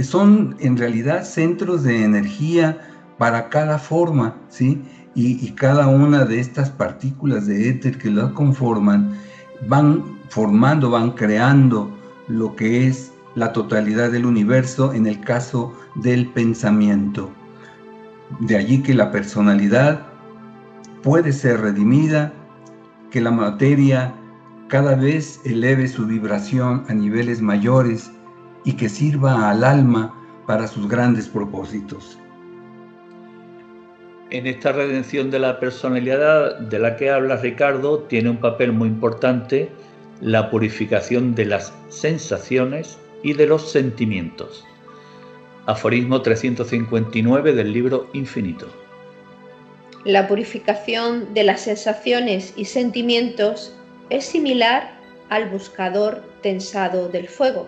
son en realidad centros de energía para cada forma, ¿sí? Y cada una de estas partículas de éter que lo conforman, van formando, van creando lo que es la totalidad del universo en el caso del pensamiento. De allí que la personalidad puede ser redimida, que la materia cada vez eleve su vibración a niveles mayores y que sirva al alma para sus grandes propósitos. En esta redención de la personalidad de la que habla Ricardo, tiene un papel muy importante la purificación de las sensaciones y de los sentimientos. Aforismo 359 del libro Infinito. La purificación de las sensaciones y sentimientos es similar al buscador tensado del fuego.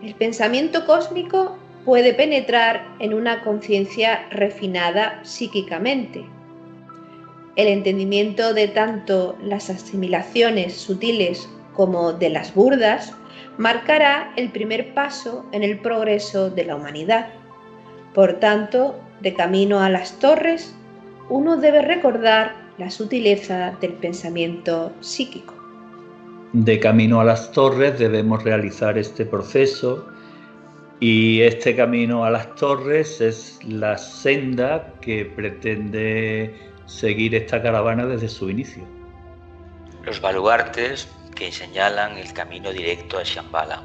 El pensamiento cósmico puede penetrar en una conciencia refinada psíquicamente. El entendimiento de tanto las asimilaciones sutiles como de las burdas marcará el primer paso en el progreso de la humanidad. Por tanto, de camino a las torres, uno debe recordar la sutileza del pensamiento psíquico. De camino a las torres debemos realizar este proceso, y este camino a las torres es la senda que pretende seguir esta caravana desde su inicio. Los baluartes que señalan el camino directo a Shambhala,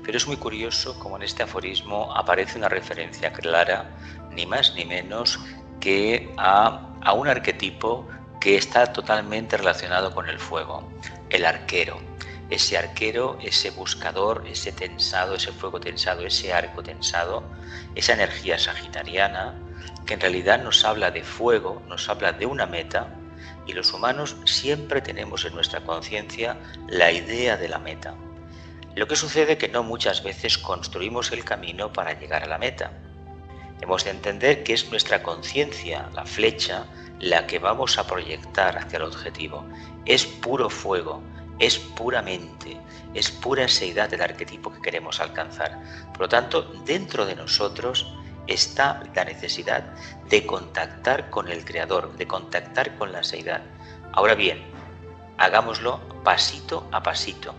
pero es muy curioso como en este aforismo aparece una referencia clara, ni más ni menos que a un arquetipo que está totalmente relacionado con el fuego, el arquero. Ese arquero, ese buscador, ese tensado, ese fuego tensado, ese arco tensado, esa energía sagitariana, que en realidad nos habla de fuego, nos habla de una meta, y los humanos siempre tenemos en nuestra conciencia la idea de la meta. Lo que sucede es que no muchas veces construimos el camino para llegar a la meta. Hemos de entender que es nuestra conciencia, la flecha, la que vamos a proyectar hacia el objetivo. Es puro fuego, es pura mente, es pura seidad del arquetipo que queremos alcanzar. Por lo tanto, dentro de nosotros está la necesidad de contactar con el Creador, de contactar con la seidad. Ahora bien, hagámoslo pasito a pasito,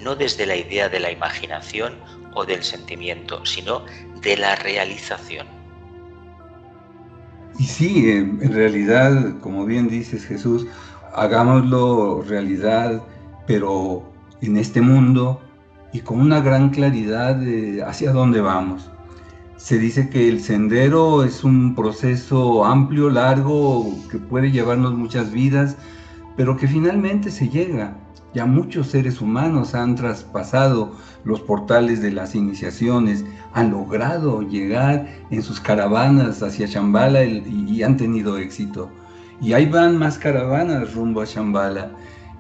no desde la idea de la imaginación o del sentimiento, sino de la realización. Y sí, en realidad, como bien dices, Jesús, hagámoslo realidad, pero en este mundo y con una gran claridad de hacia dónde vamos. Se dice que el sendero es un proceso amplio, largo, que puede llevarnos muchas vidas, pero que finalmente se llega. Ya muchos seres humanos han traspasado los portales de las iniciaciones, han logrado llegar en sus caravanas hacia Shambhala y han tenido éxito. Y ahí van más caravanas rumbo a Shambhala,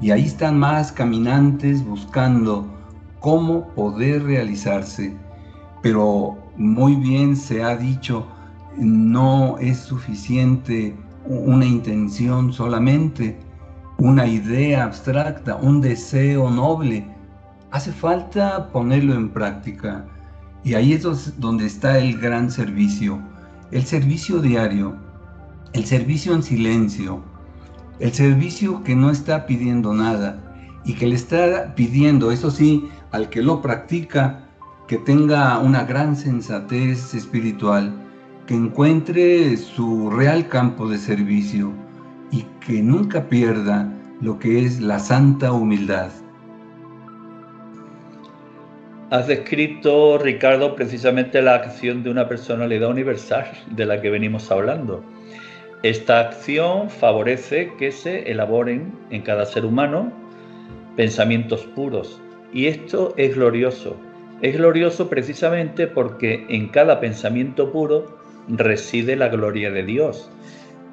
y ahí están más caminantes buscando cómo poder realizarse. Pero muy bien se ha dicho, no es suficiente una intención solamente, una idea abstracta, un deseo noble. Hace falta ponerlo en práctica. Y ahí es donde está el gran servicio, el servicio diario, el servicio en silencio, el servicio que no está pidiendo nada y que le está pidiendo, eso sí, al que lo practica, que tenga una gran sensatez espiritual, que encuentre su real campo de servicio y que nunca pierda lo que es la santa humildad. Has descrito, Ricardo, precisamente la acción de una personalidad universal de la que venimos hablando. Esta acción favorece que se elaboren en cada ser humano pensamientos puros, y esto es glorioso. Es glorioso precisamente porque en cada pensamiento puro reside la gloria de Dios,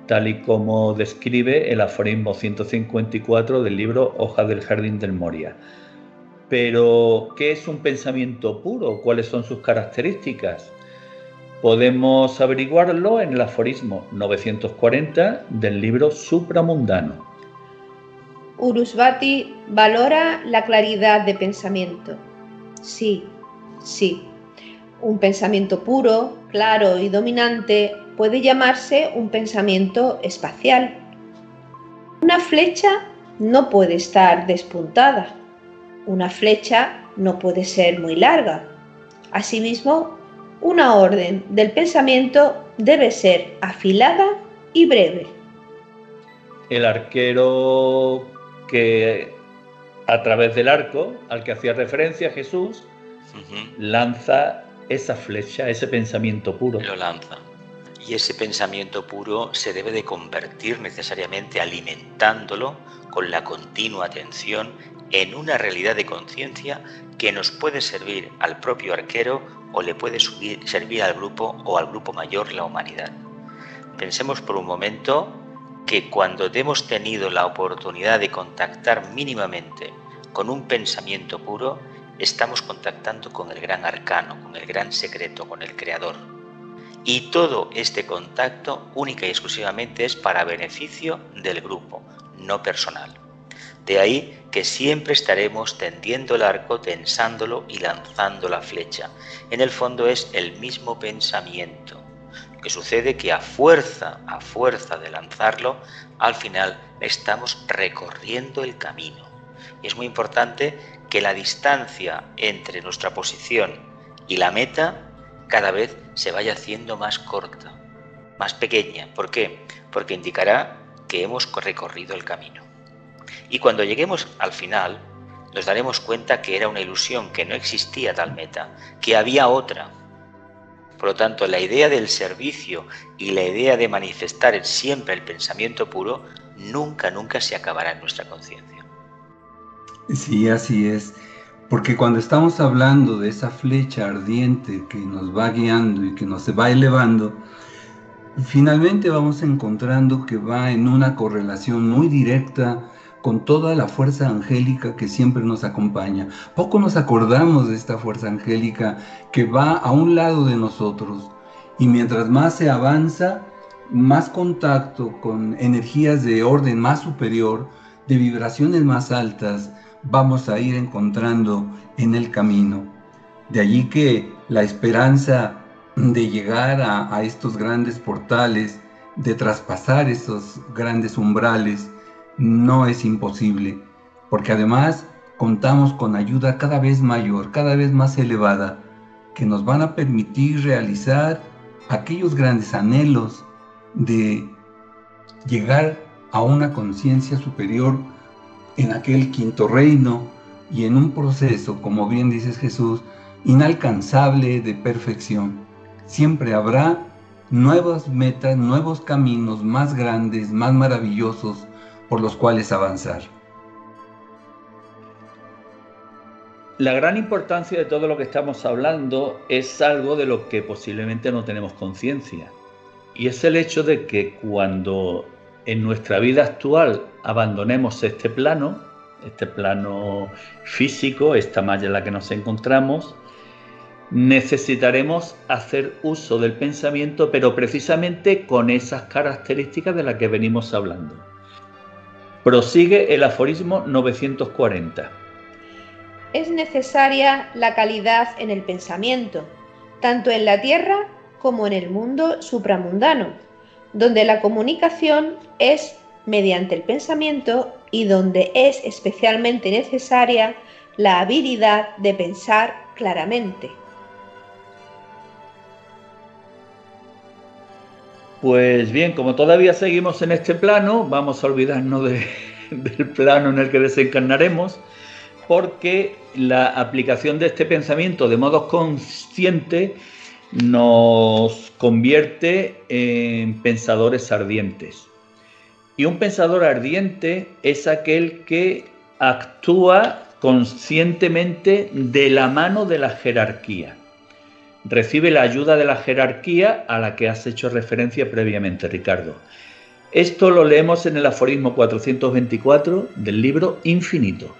tal y como describe el aforismo 154 del libro Hojas del Jardín del Moria. Pero, ¿qué es un pensamiento puro? ¿Cuáles son sus características? Podemos averiguarlo en el aforismo 940 del libro Supramundano. Urusvati valora la claridad de pensamiento. Sí, sí. Un pensamiento puro, claro y dominante puede llamarse un pensamiento espacial. Una flecha no puede estar despuntada. Una flecha no puede ser muy larga. Asimismo, una orden del pensamiento debe ser afilada y breve. El arquero que a través del arco al que hacía referencia Jesús lanza esa flecha, ese pensamiento puro. Lo lanza. Y ese pensamiento puro se debe de convertir necesariamente, alimentándolo con la continua atención, en una realidad de conciencia que nos puede servir al propio arquero o le puede servir al grupo o al grupo mayor, la humanidad. Pensemos por un momento que cuando hemos tenido la oportunidad de contactar mínimamente con un pensamiento puro, estamos contactando con el gran arcano, con el gran secreto, con el creador. Y todo este contacto única y exclusivamente es para beneficio del grupo, no personal. De ahí que siempre estaremos tendiendo el arco, tensándolo y lanzando la flecha. En el fondo es el mismo pensamiento. Lo que sucede que a fuerza de lanzarlo, al final estamos recorriendo el camino. Y es muy importante que la distancia entre nuestra posición y la meta cada vez se vaya haciendo más corta, más pequeña. ¿Por qué? Porque indicará que hemos recorrido el camino. Y cuando lleguemos al final, nos daremos cuenta que era una ilusión, que no existía tal meta, que había otra. Por lo tanto, la idea del servicio y la idea de manifestar siempre el pensamiento puro nunca se acabará en nuestra conciencia. Sí, así es. Porque cuando estamos hablando de esa flecha ardiente que nos va guiando y que nos va elevando, finalmente vamos encontrando que va en una correlación muy directa con toda la fuerza angélica que siempre nos acompaña. Poco nos acordamos de esta fuerza angélica que va a un lado de nosotros Y mientras más se avanza, más contacto con energías de orden más superior, de vibraciones más altas, vamos a ir encontrando en el camino. De allí que la esperanza de llegar a estos grandes portales, de traspasar esos grandes umbrales, no es imposible, porque además contamos con ayuda cada vez mayor, cada vez más elevada, que nos van a permitir realizar aquellos grandes anhelos de llegar a una conciencia superior en aquel quinto reino y en un proceso, como bien dices Jesús, inalcanzable de perfección. Siempre habrá nuevas metas, nuevos caminos más grandes, más maravillosos por los cuales avanzar. La gran importancia de todo lo que estamos hablando es algo de lo que posiblemente no tenemos conciencia, y es el hecho de que cuando en nuestra vida actual abandonemos este plano físico, esta malla en la que nos encontramos, necesitaremos hacer uso del pensamiento, pero precisamente con esas características de las que venimos hablando. Prosigue el aforismo 940. Es necesaria la calidad en el pensamiento, tanto en la tierra como en el mundo supramundano, donde la comunicación es mediante el pensamiento y donde es especialmente necesaria la habilidad de pensar claramente. Pues bien, como todavía seguimos en este plano, vamos a olvidarnos del plano en el que desencarnaremos, porque la aplicación de este pensamiento de modo consciente nos convierte en pensadores ardientes. Y un pensador ardiente es aquel que actúa conscientemente de la mano de la jerarquía. Recibe la ayuda de la jerarquía a la que has hecho referencia previamente, Ricardo. Esto lo leemos en el aforismo 424 del libro Infinito.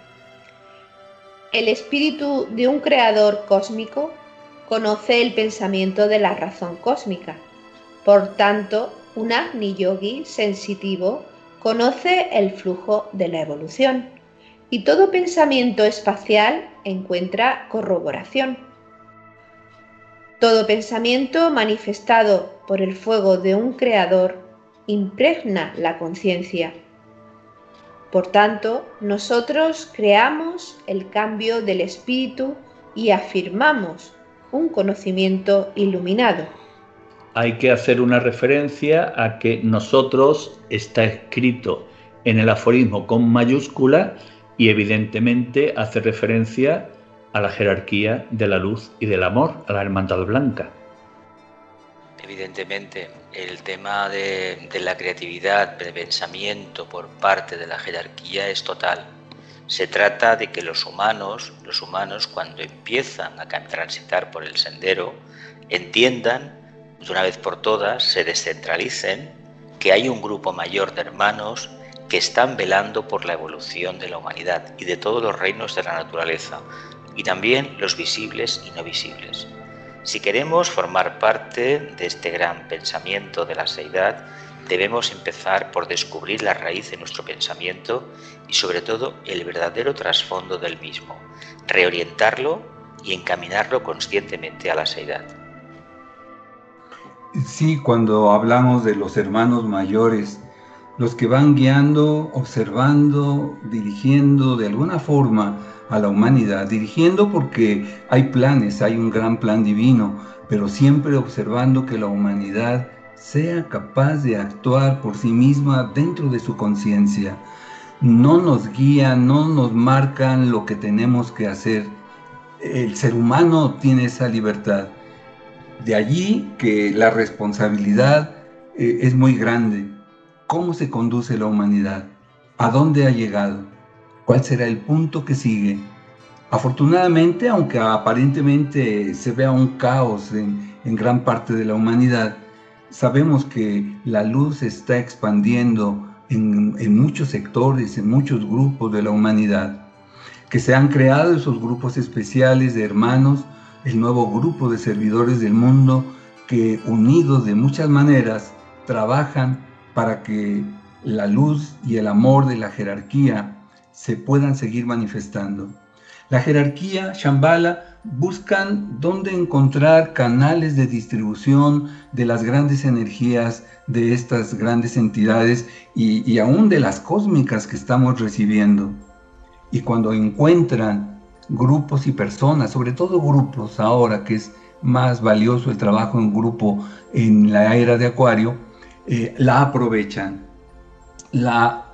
El espíritu de un creador cósmico conoce el pensamiento de la razón cósmica. Por tanto, un Agni Yogi sensitivo conoce el flujo de la evolución y todo pensamiento espacial encuentra corroboración. Todo pensamiento manifestado por el fuego de un creador impregna la conciencia. Por tanto, nosotros creamos el cambio del espíritu y afirmamos un conocimiento iluminado. Hay que hacer una referencia a que nosotros está escrito en el aforismo con mayúscula y evidentemente hace referencia a la jerarquía de la luz y del amor, a la hermandad blanca. Evidentemente, el tema de la creatividad, de pensamiento por parte de la jerarquía es total. Se trata de que los humanos cuando empiezan a transitar por el sendero, entiendan de una vez por todas, se descentralicen, que hay un grupo mayor de hermanos que están velando por la evolución de la humanidad y de todos los reinos de la naturaleza, y también los visibles y no visibles. Si queremos formar parte de este gran pensamiento de la seidad, debemos empezar por descubrir la raíz de nuestro pensamiento y sobre todo el verdadero trasfondo del mismo, reorientarlo y encaminarlo conscientemente a la seidad. Sí, cuando hablamos de los hermanos mayores, los que van guiando, observando, dirigiendo de alguna forma a la humanidad, dirigiendo porque hay planes, hay un gran plan divino, pero siempre observando que la humanidad sea capaz de actuar por sí misma dentro de su conciencia. No nos guían, no nos marcan lo que tenemos que hacer. El ser humano tiene esa libertad. De allí que la responsabilidad es muy grande. ¿Cómo se conduce la humanidad? ¿A dónde ha llegado? ¿Cuál será el punto que sigue? Afortunadamente, aunque aparentemente se vea un caos en gran parte de la humanidad, sabemos que la luz se está expandiendo en muchos sectores, en muchos grupos de la humanidad, que se han creado esos grupos especiales de hermanos, el nuevo grupo de servidores del mundo, que unidos de muchas maneras trabajan para que la luz y el amor de la jerarquía se puedan seguir manifestando. La jerarquía, Shambhala, buscan dónde encontrar canales de distribución de las grandes energías de estas grandes entidades y aún de las cósmicas que estamos recibiendo. Y cuando encuentran grupos y personas, sobre todo grupos ahora, que es más valioso el trabajo en grupo en la era de Acuario, la aprovechan, la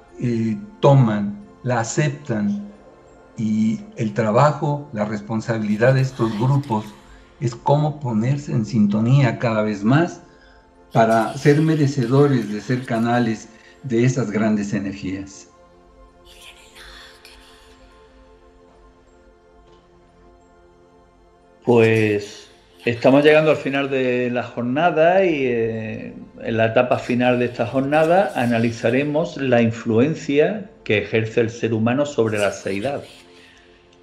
toman, la aceptan, y el trabajo, la responsabilidad de estos grupos es cómo ponerse en sintonía cada vez más para ser merecedores de ser canales de esas grandes energías. Pues estamos llegando al final de la jornada y en la etapa final de esta jornada analizaremos la influencia que ejerce el ser humano sobre la seidad.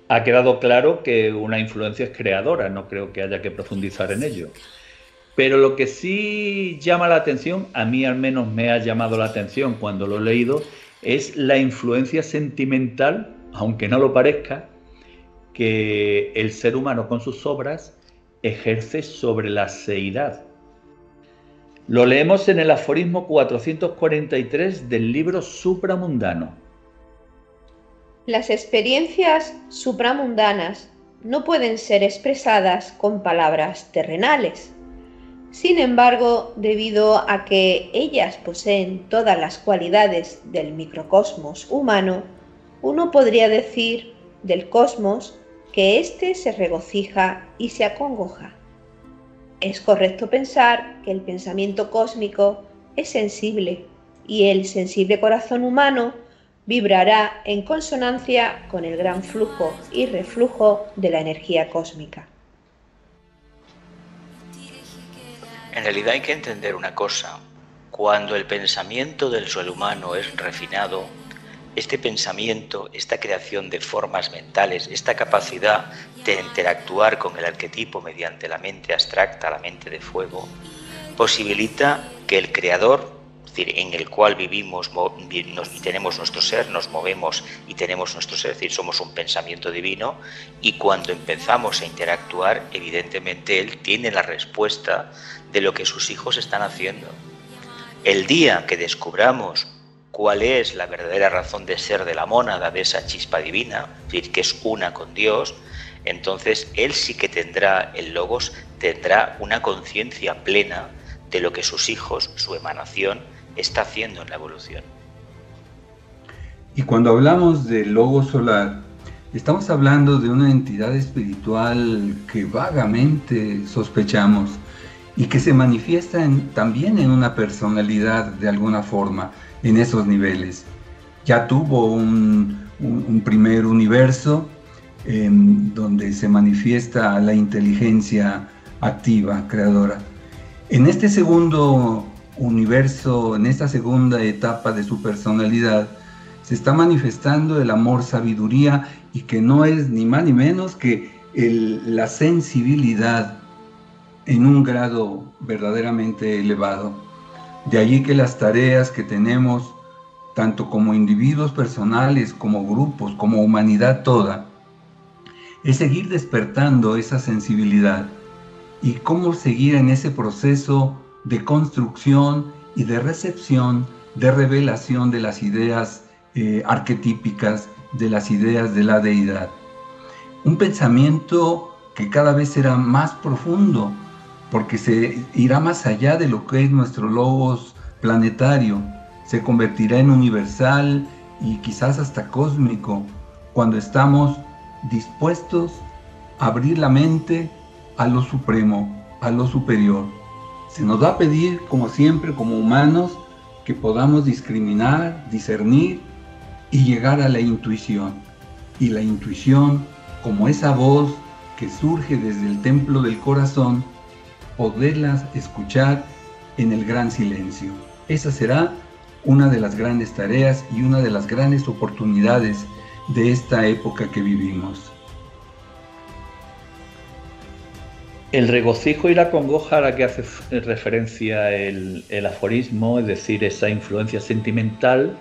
Ha quedado claro que una influencia es creadora, no creo que haya que profundizar en ello. Pero lo que sí llama la atención, a mí al menos me ha llamado la atención cuando lo he leído, es la influencia sentimental, aunque no lo parezca, que el ser humano con sus obras ejerce sobre la seidad. Lo leemos en el aforismo 443 del libro Supramundano. Las experiencias supramundanas no pueden ser expresadas con palabras terrenales. Sin embargo, debido a que ellas poseen todas las cualidades del microcosmos humano, uno podría decir del cosmos que éste se regocija y se acongoja. Es correcto pensar que el pensamiento cósmico es sensible y el sensible corazón humano vibrará en consonancia con el gran flujo y reflujo de la energía cósmica. En realidad hay que entender una cosa. Cuando el pensamiento del ser humano es refinado, este pensamiento, esta creación de formas mentales, esta capacidad de interactuar con el arquetipo mediante la mente abstracta, la mente de fuego, posibilita que el creador, es decir, en el cual vivimos y tenemos nuestro ser, nos movemos y tenemos nuestro ser, es decir, somos un pensamiento divino, y cuando empezamos a interactuar, evidentemente él tiene la respuesta de lo que sus hijos están haciendo. El día que descubramos cuál es la verdadera razón de ser de la mónada, de esa chispa divina, es decir, que es una con Dios, entonces él sí que tendrá, el Logos tendrá una conciencia plena de lo que sus hijos, su emanación, está haciendo en la evolución. Y cuando hablamos del Logos solar, estamos hablando de una entidad espiritual que vagamente sospechamos y que se manifiesta también en una personalidad de alguna forma en esos niveles. Ya tuvo un primer universo donde se manifiesta la inteligencia activa, creadora. En este segundo universo, en esta segunda etapa de su personalidad, se está manifestando el amor, sabiduría, y que no es ni más ni menos que la sensibilidad en un grado verdaderamente elevado. De allí que las tareas que tenemos, tanto como individuos personales, como grupos, como humanidad toda, es seguir despertando esa sensibilidad y cómo seguir en ese proceso de construcción y de recepción, de revelación de las ideas arquetípicas, de las ideas de la deidad. Un pensamiento que cada vez será más profundo, porque se irá más allá de lo que es nuestro logos planetario, se convertirá en universal y quizás hasta cósmico, cuando estamos dispuestos a abrir la mente a lo supremo, a lo superior. Se nos va a pedir, como siempre, como humanos, que podamos discriminar, discernir y llegar a la intuición. Y la intuición, como esa voz que surge desde el templo del corazón, poderlas escuchar en el gran silencio. Esa será una de las grandes tareas y una de las grandes oportunidades de esta época que vivimos. El regocijo y la congoja a la que hace referencia el aforismo, es decir, esa influencia sentimental,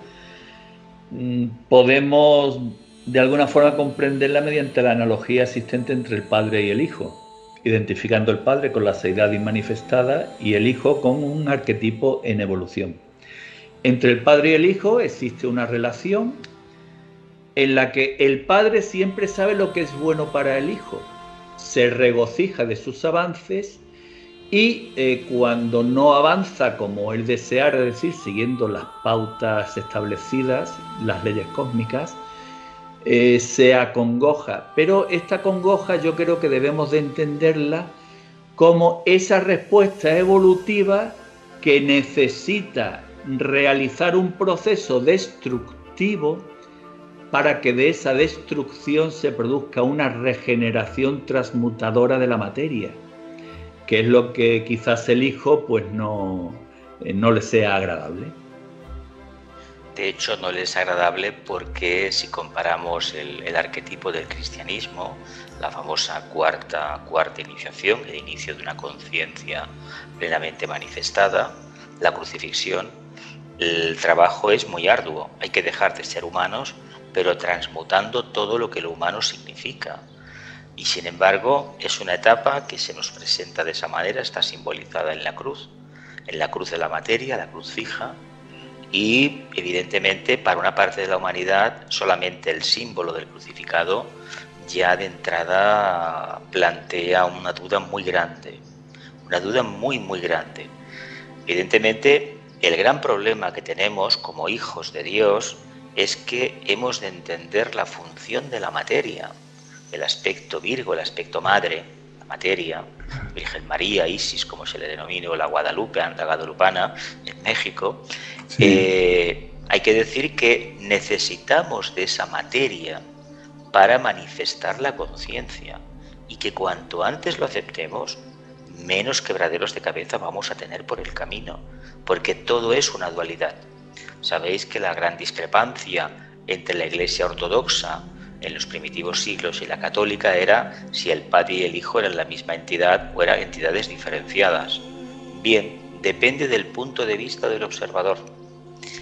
podemos de alguna forma comprenderla mediante la analogía existente entre el padre y el hijo, identificando el padre con la seidad inmanifestada y el hijo con un arquetipo en evolución. Entre el padre y el hijo existe una relación en la que el padre siempre sabe lo que es bueno para el hijo, se regocija de sus avances y cuando no avanza como él deseara, es decir, siguiendo las pautas establecidas, las leyes cósmicas, se acongoja. Pero esta congoja yo creo que debemos de entenderla como esa respuesta evolutiva que necesita realizar un proceso destructivo para que de esa destrucción se produzca una regeneración transmutadora de la materia, que es lo que quizás el hijo pues no le sea agradable. De hecho, no le es agradable porque si comparamos el arquetipo del cristianismo, la famosa cuarta iniciación, el inicio de una conciencia plenamente manifestada, la crucifixión, el trabajo es muy arduo. Hay que dejar de ser humanos, pero transmutando todo lo que lo humano significa. Y sin embargo, es una etapa que se nos presenta de esa manera, está simbolizada en la cruz de la materia, la cruz fija, y evidentemente para una parte de la humanidad solamente el símbolo del crucificado ya de entrada plantea una duda muy grande, una duda muy grande. Evidentemente el gran problema que tenemos como hijos de Dios es que hemos de entender la función de la materia, el aspecto Virgo, el aspecto madre, la materia, Virgen María, Isis, como se le denomina, o la Guadalupana en México. Sí. Hay que decir que necesitamos de esa materia para manifestar la conciencia y que cuanto antes lo aceptemos, menos quebraderos de cabeza vamos a tener por el camino, porque todo es una dualidad. Sabéis que la gran discrepancia entre la Iglesia ortodoxa en los primitivos siglos y la católica era si el Padre y el Hijo eran la misma entidad o eran entidades diferenciadas. Bien, depende del punto de vista del observador.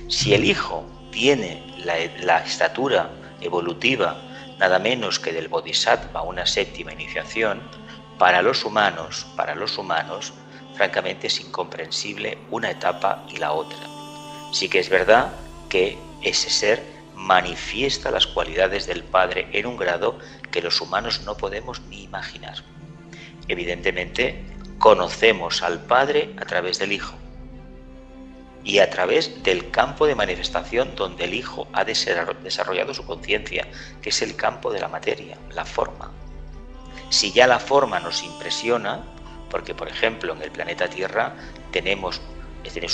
Si el Hijo tiene la estatura evolutiva nada menos que del Bodhisattva, una séptima iniciación, para los humanos, francamente es incomprensible una etapa y la otra. Sí que es verdad que ese ser manifiesta las cualidades del Padre en un grado que los humanos no podemos ni imaginar. Evidentemente, conocemos al Padre a través del Hijo y a través del campo de manifestación donde el Hijo ha desarrollado su conciencia, que es el campo de la materia, la forma. Si ya la forma nos impresiona, porque por ejemplo en el planeta Tierra tenemos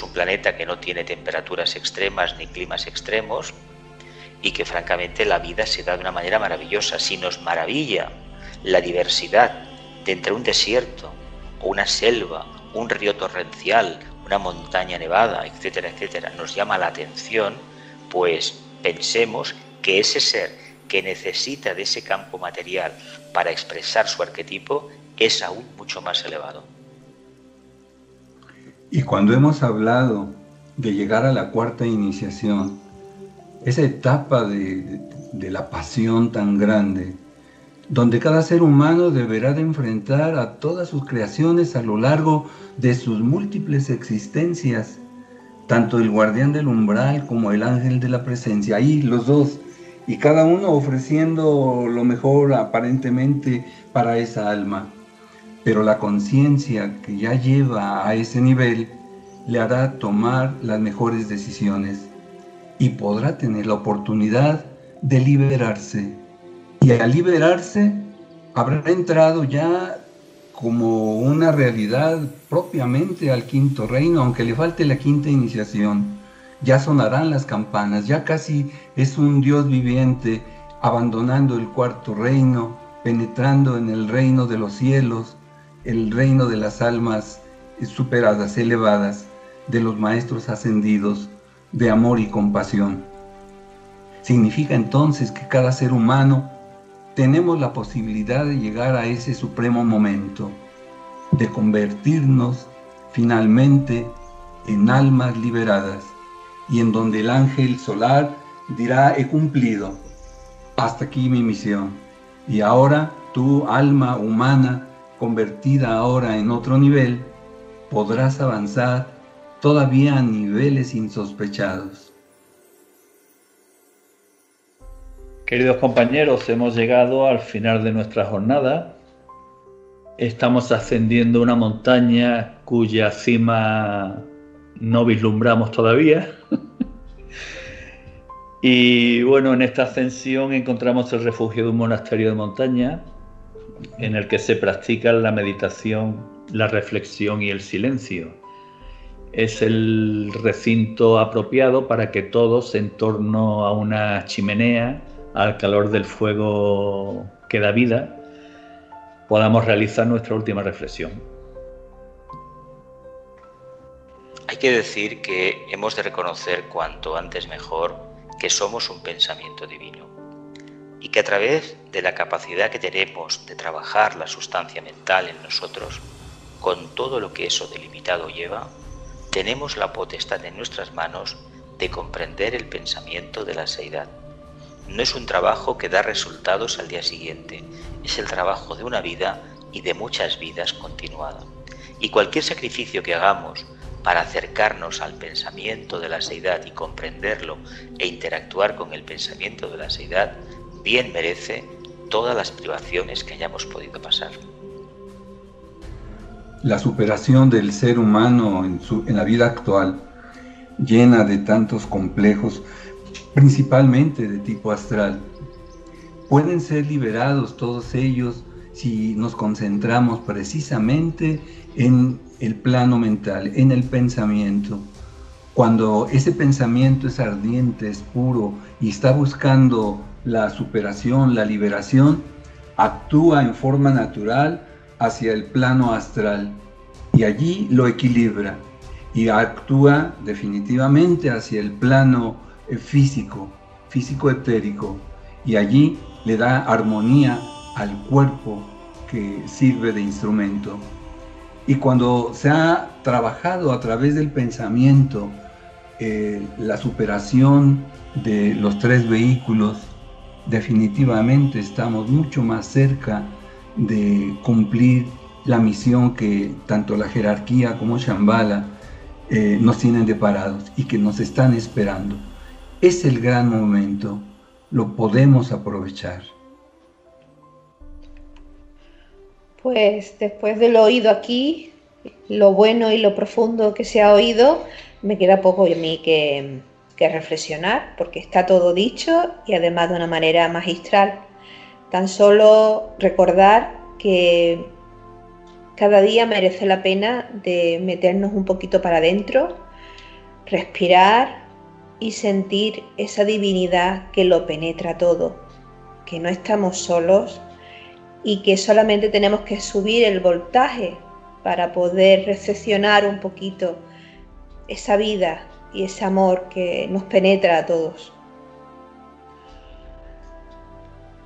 un planeta que no tiene temperaturas extremas ni climas extremos y que francamente la vida se da de una manera maravillosa. Si nos maravilla la diversidad de entre un desierto o una selva, un río torrencial, una montaña nevada, etcétera, etcétera, nos llama la atención, pues pensemos que ese ser que necesita de ese campo material para expresar su arquetipo es aún mucho más elevado. Y cuando hemos hablado de llegar a la cuarta iniciación, esa etapa de la pasión tan grande, donde cada ser humano deberá de enfrentar a todas sus creaciones a lo largo de sus múltiples existencias, tanto el guardián del umbral como el ángel de la presencia, ahí los dos, y cada uno ofreciendo lo mejor aparentemente para esa alma. Pero la conciencia que ya lleva a ese nivel le hará tomar las mejores decisiones y podrá tener la oportunidad de liberarse. Y al liberarse habrá entrado ya como una realidad propiamente al quinto reino, aunque le falte la quinta iniciación. Ya sonarán las campanas, ya casi es un Dios viviente, abandonando el cuarto reino, penetrando en el reino de los cielos, el reino de las almas superadas, elevadas, de los maestros ascendidos, de amor y compasión. Significa entonces que cada ser humano tenemos la posibilidad de llegar a ese supremo momento, de convertirnos finalmente en almas liberadas, y en donde el ángel solar dirá: he cumplido, hasta aquí mi misión. Y ahora tú, alma humana, convertida ahora en otro nivel, podrás avanzar todavía a niveles insospechados. Queridos compañeros, hemos llegado al final de nuestra jornada. Estamos ascendiendo una montaña cuya cima no vislumbramos todavía. Y bueno, en esta ascensión encontramos el refugio de un monasterio de montaña en el que se practican la meditación, la reflexión y el silencio. Es el recinto apropiado para que todos, en torno a una chimenea, al calor del fuego que da vida, podamos realizar nuestra última reflexión. Hay que decir que hemos de reconocer cuanto antes mejor que somos un pensamiento divino y que a través de la capacidad que tenemos de trabajar la sustancia mental en nosotros, con todo lo que eso delimitado lleva, tenemos la potestad en nuestras manos de comprender el pensamiento de la seidad. No es un trabajo que da resultados al día siguiente, es el trabajo de una vida y de muchas vidas continuada. Y cualquier sacrificio que hagamos para acercarnos al pensamiento de la seidad y comprenderlo e interactuar con el pensamiento de la seidad, bien merece todas las privaciones que hayamos podido pasar. La superación del ser humano en la vida actual, llena de tantos complejos, principalmente de tipo astral, pueden ser liberados todos ellos si nos concentramos precisamente en el plano mental, en el pensamiento. Cuando ese pensamiento es ardiente, es puro y está buscando la superación, la liberación, actúa en forma natural hacia el plano astral y allí lo equilibra, y actúa definitivamente hacia el plano físico etérico, y allí le da armonía al cuerpo que sirve de instrumento. Y cuando se ha trabajado a través del pensamiento la superación de los tres vehículos, definitivamente estamos mucho más cerca de cumplir la misión que tanto la jerarquía como Shambhala nos tienen deparados y que nos están esperando. Es el gran momento, lo podemos aprovechar. Pues después de lo oído aquí, lo bueno y lo profundo que se ha oído, me queda poco a mí que reflexionar, porque está todo dicho y además de una manera magistral. Tan solo recordar que cada día merece la pena de meternos un poquito para adentro, respirar y sentir esa divinidad que lo penetra todo, que no estamos solos y que solamente tenemos que subir el voltaje para poder recepcionar un poquito esa vida y ese amor que nos penetra a todos.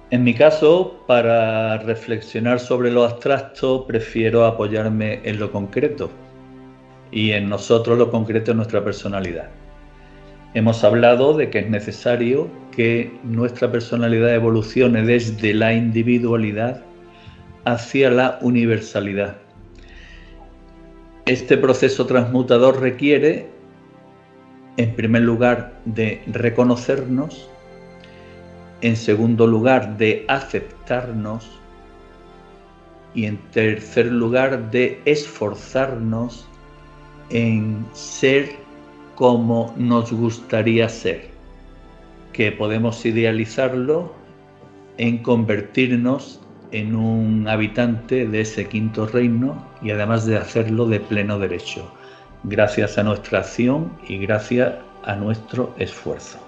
En mi caso, para reflexionar sobre lo abstracto, prefiero apoyarme en lo concreto, y en nosotros lo concreto es nuestra personalidad. Hemos hablado de que es necesario que nuestra personalidad evolucione desde la individualidad hacia la universalidad. Este proceso transmutador requiere, en primer lugar, de reconocernos, en segundo lugar, de aceptarnos y en tercer lugar, de esforzarnos en ser como nos gustaría ser, que podemos idealizarlo en convertirnos en un habitante de ese quinto reino y además de hacerlo de pleno derecho, gracias a nuestra acción y gracias a nuestro esfuerzo.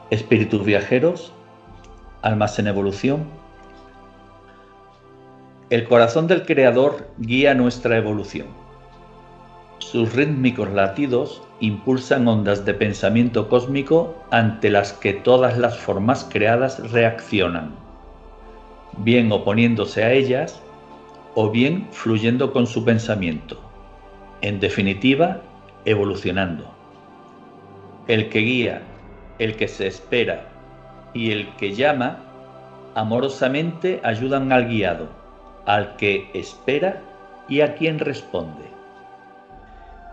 Espíritus viajeros, almas en evolución. El corazón del Creador guía nuestra evolución. Sus rítmicos latidos impulsan ondas de pensamiento cósmico ante las que todas las formas creadas reaccionan. bien oponiéndose a ellas o bien fluyendo con su pensamiento, en definitiva, evolucionando. El que guía, el que se espera y el que llama, amorosamente ayudan al guiado, al que espera y a quien responde.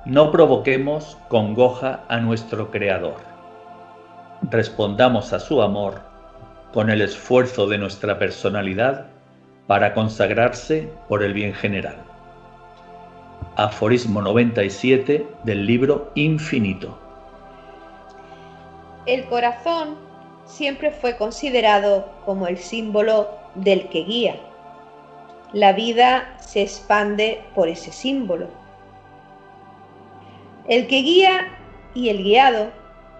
No provoquemos congoja a nuestro Creador. Respondamos a su amor con el esfuerzo de nuestra personalidad para consagrarse por el bien general. Aforismo 97 del libro Infinito. El corazón siempre fue considerado como el símbolo del que guía. La vida se expande por ese símbolo. El que guía y el guiado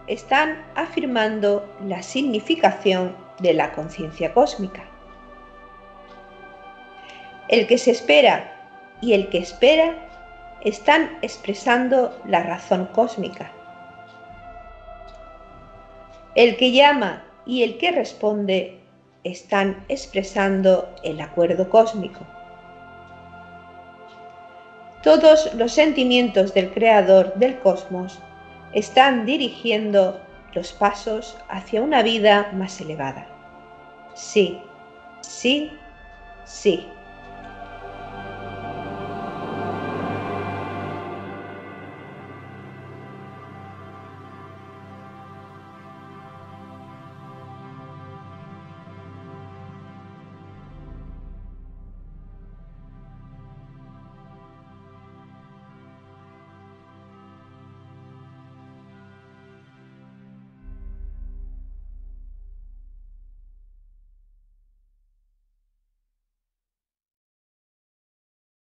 están afirmando la significación de la conciencia cósmica. El que se espera y el que espera están expresando la razón cósmica. El que llama y el que responde están expresando el acuerdo cósmico. Todos los sentimientos del Creador del cosmos están dirigiendo los pasos hacia una vida más elevada. Sí, sí, sí.